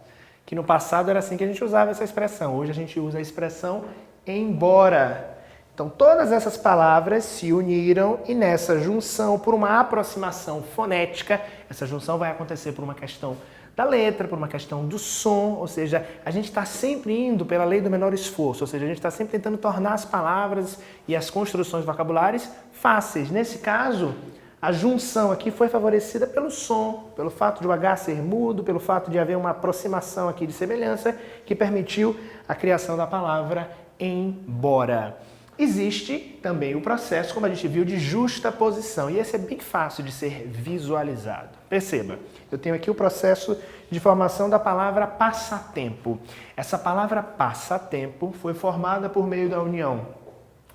S18: que no passado era assim que a gente usava essa expressão. Hoje a gente usa a expressão embora. Então todas essas palavras se uniram e nessa junção, por uma aproximação fonética, essa junção vai acontecer por uma questão da letra, por uma questão do som, ou seja, a gente está sempre indo pela lei do menor esforço, ou seja, a gente está sempre tentando tornar as palavras e as construções vocabulares fáceis. Nesse caso, a junção aqui foi favorecida pelo som, pelo fato de o H ser mudo, pelo fato de haver uma aproximação aqui de semelhança que permitiu a criação da palavra embora. Existe também o processo, como a gente viu, de justaposição, e esse é bem fácil de ser visualizado. Perceba, eu tenho aqui o processo de formação da palavra passatempo. Essa palavra passatempo foi formada por meio da união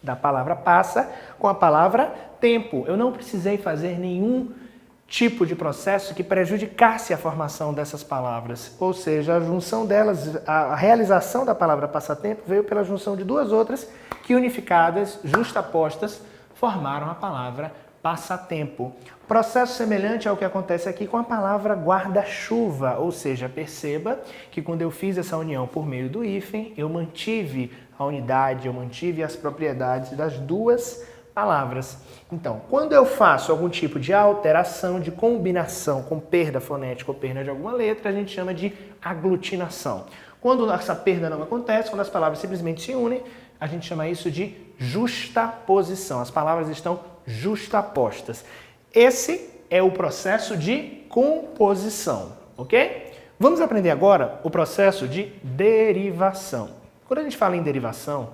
S18: da palavra passa com a palavra tempo. Eu não precisei fazer nenhum tipo de processo que prejudicasse a formação dessas palavras, ou seja, a junção delas, a realização da palavra passatempo veio pela junção de duas outras que unificadas, justapostas, formaram a palavra passatempo. Processo semelhante ao que acontece aqui com a palavra guarda-chuva, ou seja, perceba que quando eu fiz essa união por meio do hífen, eu mantive a unidade, eu mantive as propriedades das duas palavras. Então, quando eu faço algum tipo de alteração, de combinação com perda fonética ou perda de alguma letra, a gente chama de aglutinação. Quando essa perda não acontece, quando as palavras simplesmente se unem, a gente chama isso de justaposição. As palavras estão justapostas. Esse é o processo de composição, ok? Vamos aprender agora o processo de derivação. Quando a gente fala em derivação,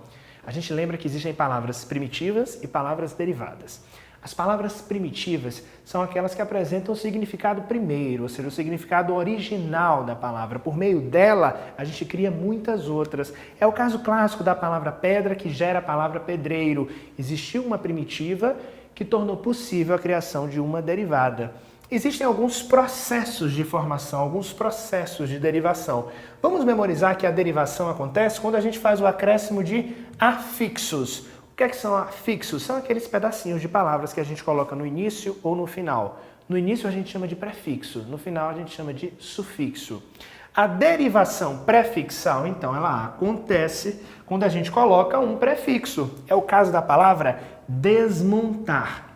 S18: a gente lembra que existem palavras primitivas e palavras derivadas. As palavras primitivas são aquelas que apresentam o significado primeiro, ou seja, o significado original da palavra. Por meio dela, a gente cria muitas outras. É o caso clássico da palavra pedra que gera a palavra pedreiro. Existiu uma primitiva que tornou possível a criação de uma derivada. Existem alguns processos de formação, alguns processos de derivação. Vamos memorizar que a derivação acontece quando a gente faz o acréscimo de afixos. O que é que são afixos? São aqueles pedacinhos de palavras que a gente coloca no início ou no final. No início a gente chama de prefixo, no final a gente chama de sufixo. A derivação prefixal, então, ela acontece quando a gente coloca um prefixo. É o caso da palavra desmontar.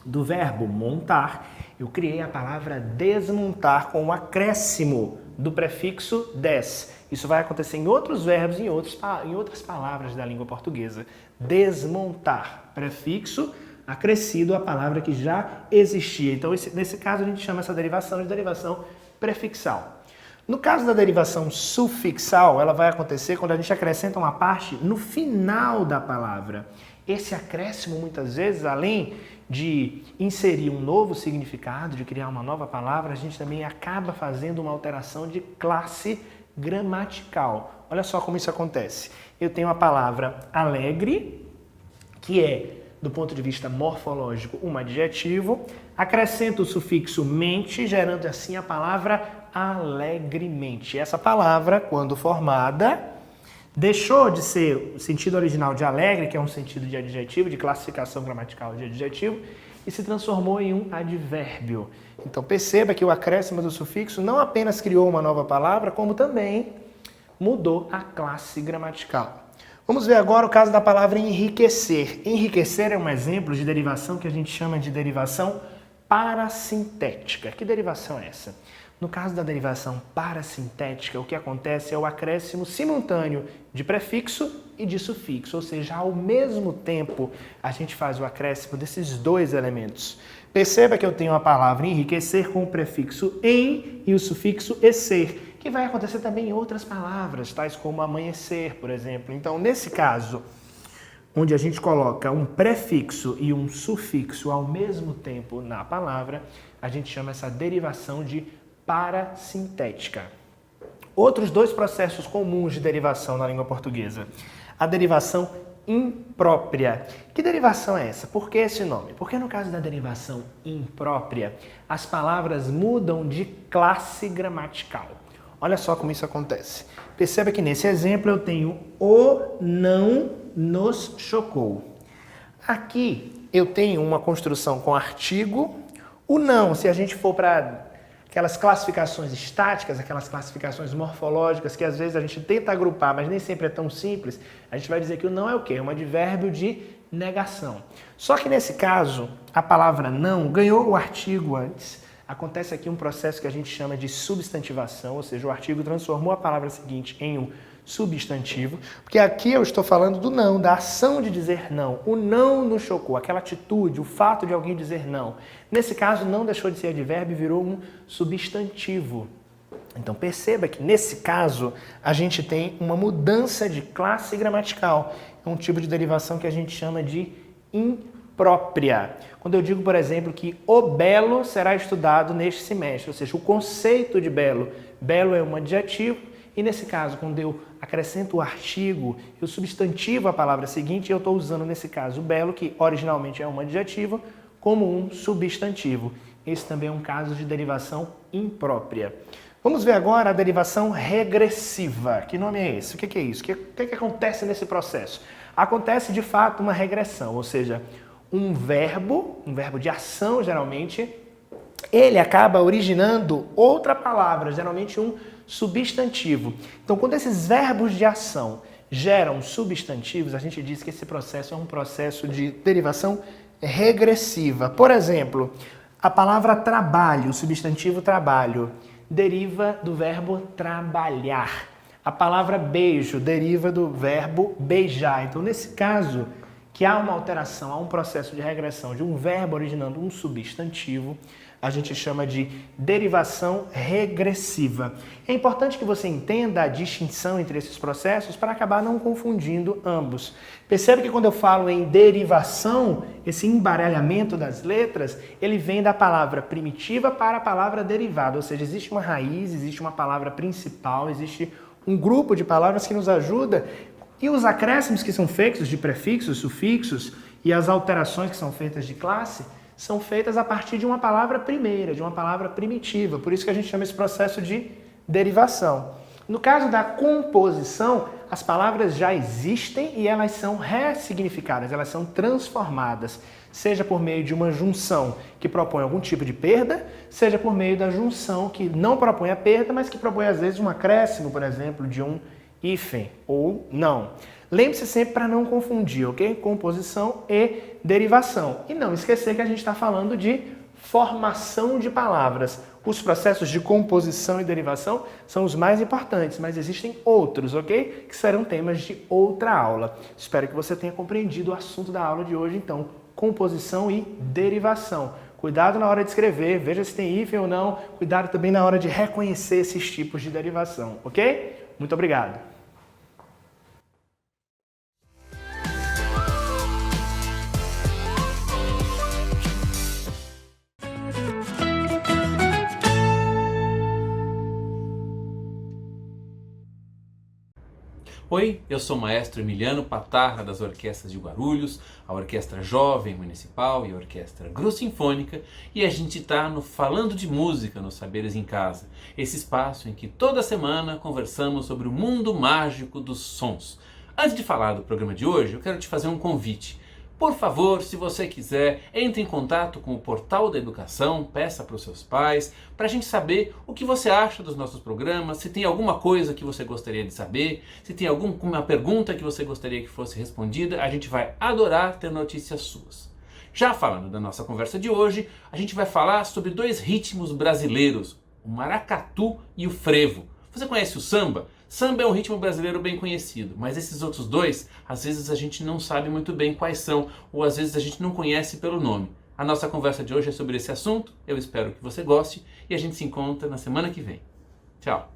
S18: Do verbo montar, eu criei a palavra desmontar com o acréscimo do prefixo des. Isso vai acontecer em outros verbos e em outras palavras da língua portuguesa. Desmontar, prefixo acrescido à palavra que já existia. Então, nesse caso, a gente chama essa derivação de derivação prefixal. No caso da derivação sufixal, ela vai acontecer quando a gente acrescenta uma parte no final da palavra. Esse acréscimo, muitas vezes, além de inserir um novo significado, de criar uma nova palavra, a gente também acaba fazendo uma alteração de classe gramatical. Olha só como isso acontece. Eu tenho a palavra alegre, que é, do ponto de vista morfológico, um adjetivo, acrescento o sufixo mente, gerando assim a palavra alegremente. Essa palavra, quando formada, Deixou de ser o sentido original de alegre, que é um sentido de adjetivo, de classificação gramatical de adjetivo, e se transformou em um advérbio. Então perceba que o acréscimo do sufixo não apenas criou uma nova palavra, como também mudou a classe gramatical. Vamos ver agora o caso da palavra enriquecer. Enriquecer é um exemplo de derivação que a gente chama de derivação parasintética. Que derivação é essa? No caso da derivação parasintética, o que acontece é o acréscimo simultâneo de prefixo e de sufixo, ou seja, ao mesmo tempo a gente faz o acréscimo desses dois elementos. Perceba que eu tenho a palavra enriquecer com o prefixo em e o sufixo esser, que vai acontecer também em outras palavras, tais como amanhecer, por exemplo. Então, nesse caso, onde a gente coloca um prefixo e um sufixo ao mesmo tempo na palavra, a gente chama essa derivação de parasintética. Outros dois processos comuns de derivação na língua portuguesa. A derivação imprópria. Que derivação é essa? Por que esse nome? Porque no caso da derivação imprópria, as palavras mudam de classe gramatical. Olha só como isso acontece. Perceba que nesse exemplo eu tenho o não nos chocou. Aqui eu tenho uma construção com artigo. O não, se a gente for para aquelas classificações estáticas, aquelas classificações morfológicas que às vezes a gente tenta agrupar, mas nem sempre é tão simples, a gente vai dizer que o não é o quê? É um advérbio de negação. Só que nesse caso, a palavra não ganhou o artigo antes. Acontece aqui um processo que a gente chama de substantivação, ou seja, o artigo transformou a palavra seguinte em um substantivo, porque aqui eu estou falando do não, da ação de dizer não. O não nos chocou, aquela atitude, o fato de alguém dizer não. Nesse caso, não deixou de ser advérbio e virou um substantivo. Então perceba que nesse caso a gente tem uma mudança de classe gramatical. É um tipo de derivação que a gente chama de imprópria. Quando eu digo, por exemplo, que o belo será estudado neste semestre, ou seja, o conceito de belo. Belo é um adjetivo. E nesse caso, quando eu acrescento o artigo, eu substantivo a palavra seguinte, eu estou usando nesse caso o belo, que originalmente é um adjetivo, como um substantivo. Esse também é um caso de derivação imprópria. Vamos ver agora a derivação regressiva. Que nome é esse? O que é isso? O que acontece nesse processo? Acontece de fato uma regressão, ou seja, um verbo de ação geralmente, ele acaba originando outra palavra, geralmente um substantivo. Então, quando esses verbos de ação geram substantivos, a gente diz que esse processo é um processo de derivação regressiva. Por exemplo, a palavra trabalho, o substantivo trabalho, deriva do verbo trabalhar. A palavra beijo deriva do verbo beijar. Então, nesse caso, que há uma alteração, há um processo de regressão de um verbo originando um substantivo, a gente chama de derivação regressiva. É importante que você entenda a distinção entre esses processos para acabar não confundindo ambos. Percebe que quando eu falo em derivação, esse embaralhamento das letras, ele vem da palavra primitiva para a palavra derivada, ou seja, existe uma raiz, existe uma palavra principal, existe um grupo de palavras que nos ajuda, e os acréscimos que são feitos de prefixos, sufixos e as alterações que são feitas de classe são feitas a partir de uma palavra primeira, de uma palavra primitiva. Por isso que a gente chama esse processo de derivação. No caso da composição, as palavras já existem e elas são ressignificadas, elas são transformadas, seja por meio de uma junção que propõe algum tipo de perda, seja por meio da junção que não propõe a perda, mas que propõe às vezes um acréscimo, por exemplo, de um hífen ou não. Lembre-se sempre para não confundir, ok? Composição e derivação. E não esquecer que a gente está falando de formação de palavras. Os processos de composição e derivação são os mais importantes, mas existem outros, ok? Que serão temas de outra aula. Espero que você tenha compreendido o assunto da aula de hoje, então, composição e derivação. Cuidado na hora de escrever, veja se tem hífen ou não. Cuidado também na hora de reconhecer esses tipos de derivação, ok? Muito obrigado.
S19: Oi, eu sou o maestro Emiliano Patarra das orquestras de Guarulhos, a Orquestra Jovem Municipal e a Orquestra Gru-Sinfônica, e a gente está no Falando de Música nos Saberes em Casa, esse espaço em que toda semana conversamos sobre o mundo mágico dos sons. Antes de falar do programa de hoje, eu quero te fazer um convite. Por favor, se você quiser, entre em contato com o Portal da Educação, peça para os seus pais, para a gente saber o que você acha dos nossos programas, se tem alguma coisa que você gostaria de saber, se tem alguma pergunta que você gostaria que fosse respondida, a gente vai adorar ter notícias suas. Já falando da nossa conversa de hoje, a gente vai falar sobre dois ritmos brasileiros, o maracatu e o frevo. Você conhece o samba? Samba é um ritmo brasileiro bem conhecido, mas esses outros dois, às vezes a gente não sabe muito bem quais são, ou às vezes a gente não conhece pelo nome. A nossa conversa de hoje é sobre esse assunto, eu espero que você goste, e a gente se encontra na semana que vem. Tchau!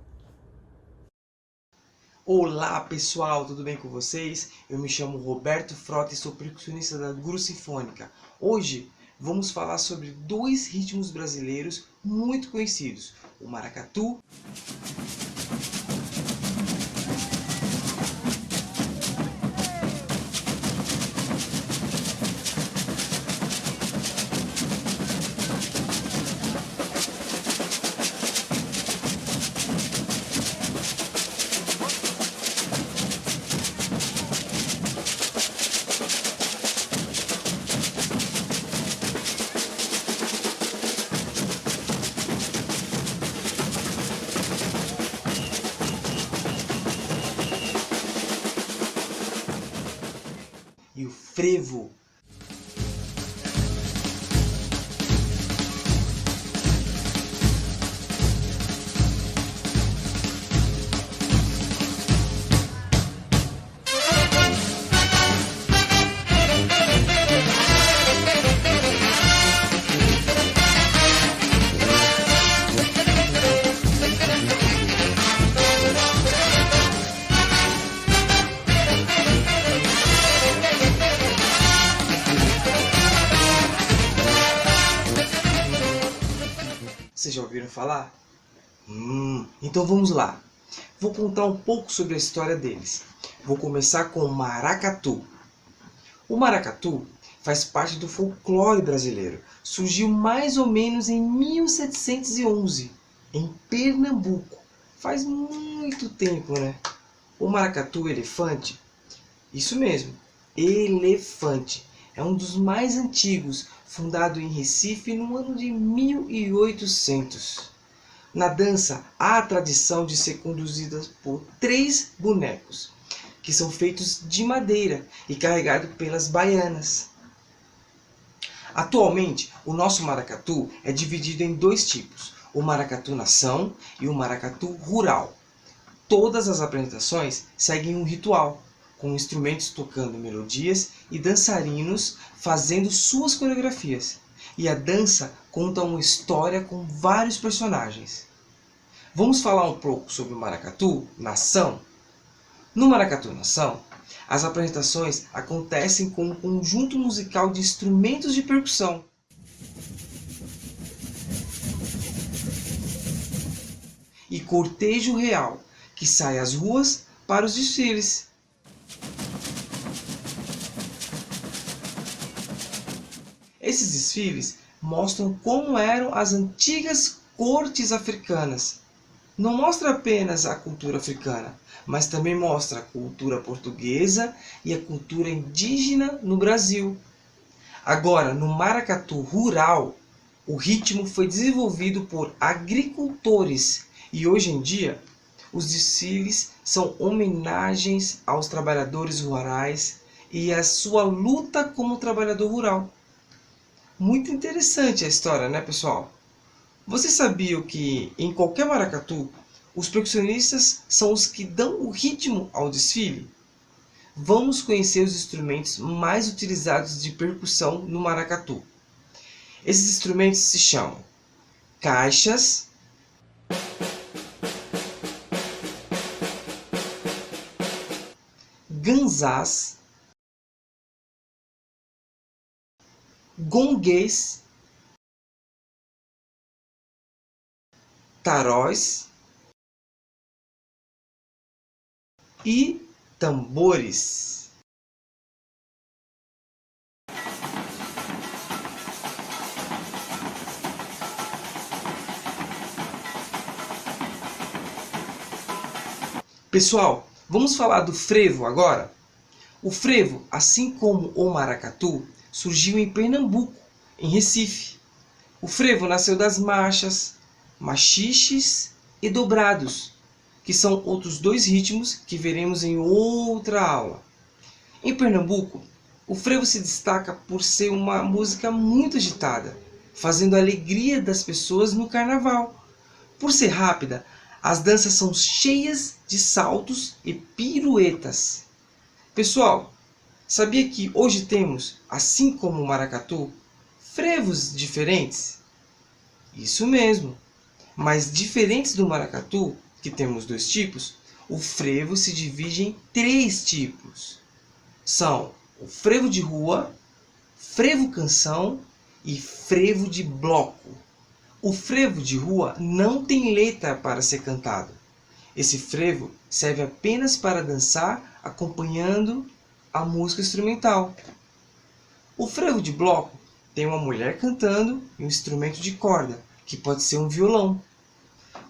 S20: Olá pessoal, tudo bem com vocês? Eu me chamo Roberto Frota e sou percussionista da Gru-Sinfônica. Hoje vamos falar sobre dois ritmos brasileiros muito conhecidos, o maracatu e o frevo. Vocês já ouviram falar? Então vamos lá. Vou contar um pouco sobre a história deles. Vou começar com o maracatu. O maracatu faz parte do folclore brasileiro. Surgiu mais ou menos em 1711, em Pernambuco. Faz muito tempo, né? O maracatu elefante, isso mesmo, elefante. É um dos mais antigos, fundado em Recife no ano de 1800. Na dança, há a tradição de ser conduzida por 3 bonecos, que são feitos de madeira e carregados pelas baianas. Atualmente, o nosso maracatu é dividido em 2 tipos, o maracatu nação e o maracatu rural. Todas as apresentações seguem um ritual, com instrumentos tocando melodias e dançarinos fazendo suas coreografias. E a dança conta uma história com vários personagens. Vamos falar um pouco sobre o maracatu nação? No maracatu nação, as apresentações acontecem com um conjunto musical de instrumentos de percussão. E cortejo real, que sai às ruas para os desfiles. Esses desfiles mostram como eram as antigas cortes africanas. Não mostra apenas a cultura africana, mas também mostra a cultura portuguesa e a cultura indígena no Brasil. Agora, no maracatu rural, o ritmo foi desenvolvido por agricultores e hoje em dia os desfiles são homenagens aos trabalhadores rurais e à sua luta como trabalhador rural. Muito interessante a história, né, pessoal? Vocês sabiam que em qualquer maracatu, os percussionistas são os que dão o ritmo ao desfile? Vamos conhecer os instrumentos mais utilizados de percussão no maracatu. Esses instrumentos se chamam caixas, ganzás, gonguês, taróis e tambores. Pessoal, vamos falar do frevo agora? O frevo, assim como o maracatu, surgiu em Pernambuco, em Recife. O frevo nasceu das marchas, machiches e dobrados, que são outros dois ritmos que veremos em outra aula. Em Pernambuco, o frevo se destaca por ser uma música muito agitada, fazendo a alegria das pessoas no carnaval. Por ser rápida, as danças são cheias de saltos e piruetas. Pessoal, sabia que hoje temos, assim como o maracatu, frevos diferentes? Isso mesmo, mas diferentes do maracatu, que temos dois tipos, o frevo se divide em três tipos. São o frevo de rua, frevo canção e frevo de bloco. O frevo de rua não tem letra para ser cantado. Esse frevo serve apenas para dançar acompanhando a música instrumental. O frevo de bloco tem uma mulher cantando e um instrumento de corda, que pode ser um violão.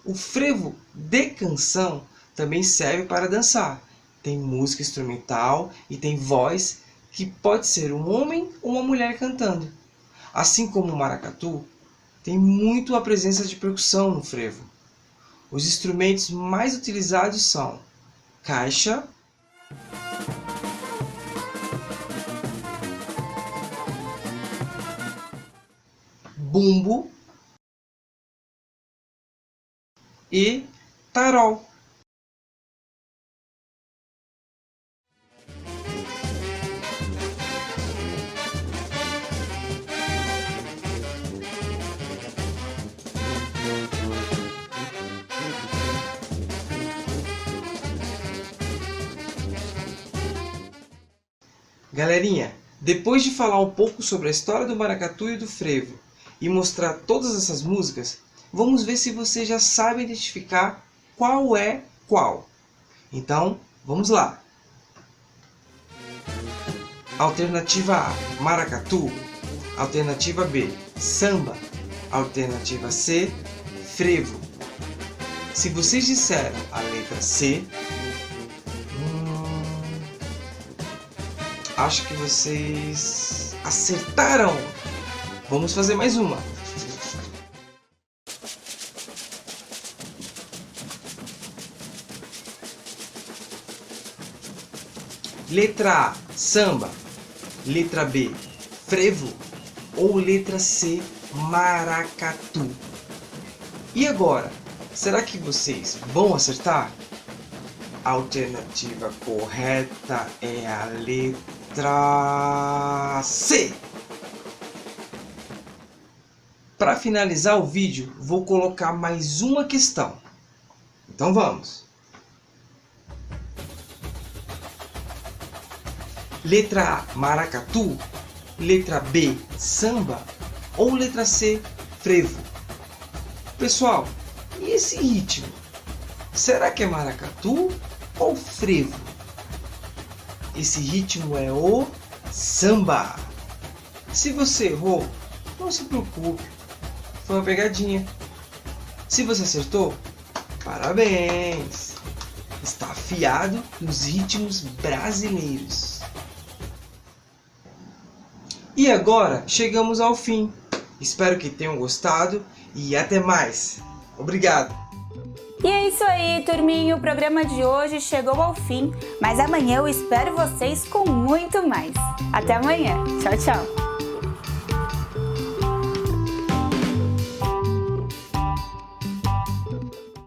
S20: O frevo de canção também serve para dançar. Tem música instrumental e tem voz, que pode ser um homem ou uma mulher cantando. Assim como o maracatu, tem muito a presença de percussão no frevo. Os instrumentos mais utilizados são caixa, bumbo e tarol. Galerinha, depois de falar um pouco sobre a história do maracatu e do frevo e mostrar todas essas músicas, vamos ver se você já sabe identificar qual é qual. Então, vamos lá. Alternativa A, maracatu. Alternativa B, samba. Alternativa C, frevo. Se vocês disseram a letra C, acho que vocês acertaram. Vamos fazer mais uma. Letra A, samba. Letra B, frevo. Ou letra C, maracatu. E agora, será que vocês vão acertar? A alternativa correta é a letra C. Para finalizar o vídeo, vou colocar mais uma questão. Então vamos. Letra A, maracatu. Letra B, samba. Ou letra C, frevo. Pessoal, e esse ritmo? Será que é maracatu ou frevo? Esse ritmo é o samba. Se você errou, não se preocupe. Foi uma pegadinha. Se você acertou, parabéns. Está afiado nos ritmos brasileiros. E agora chegamos ao fim. Espero que tenham gostado e até mais. Obrigado.
S1: E é isso aí, turminha, o programa de hoje chegou ao fim, mas amanhã eu espero vocês com muito mais. Até amanhã. Tchau, tchau.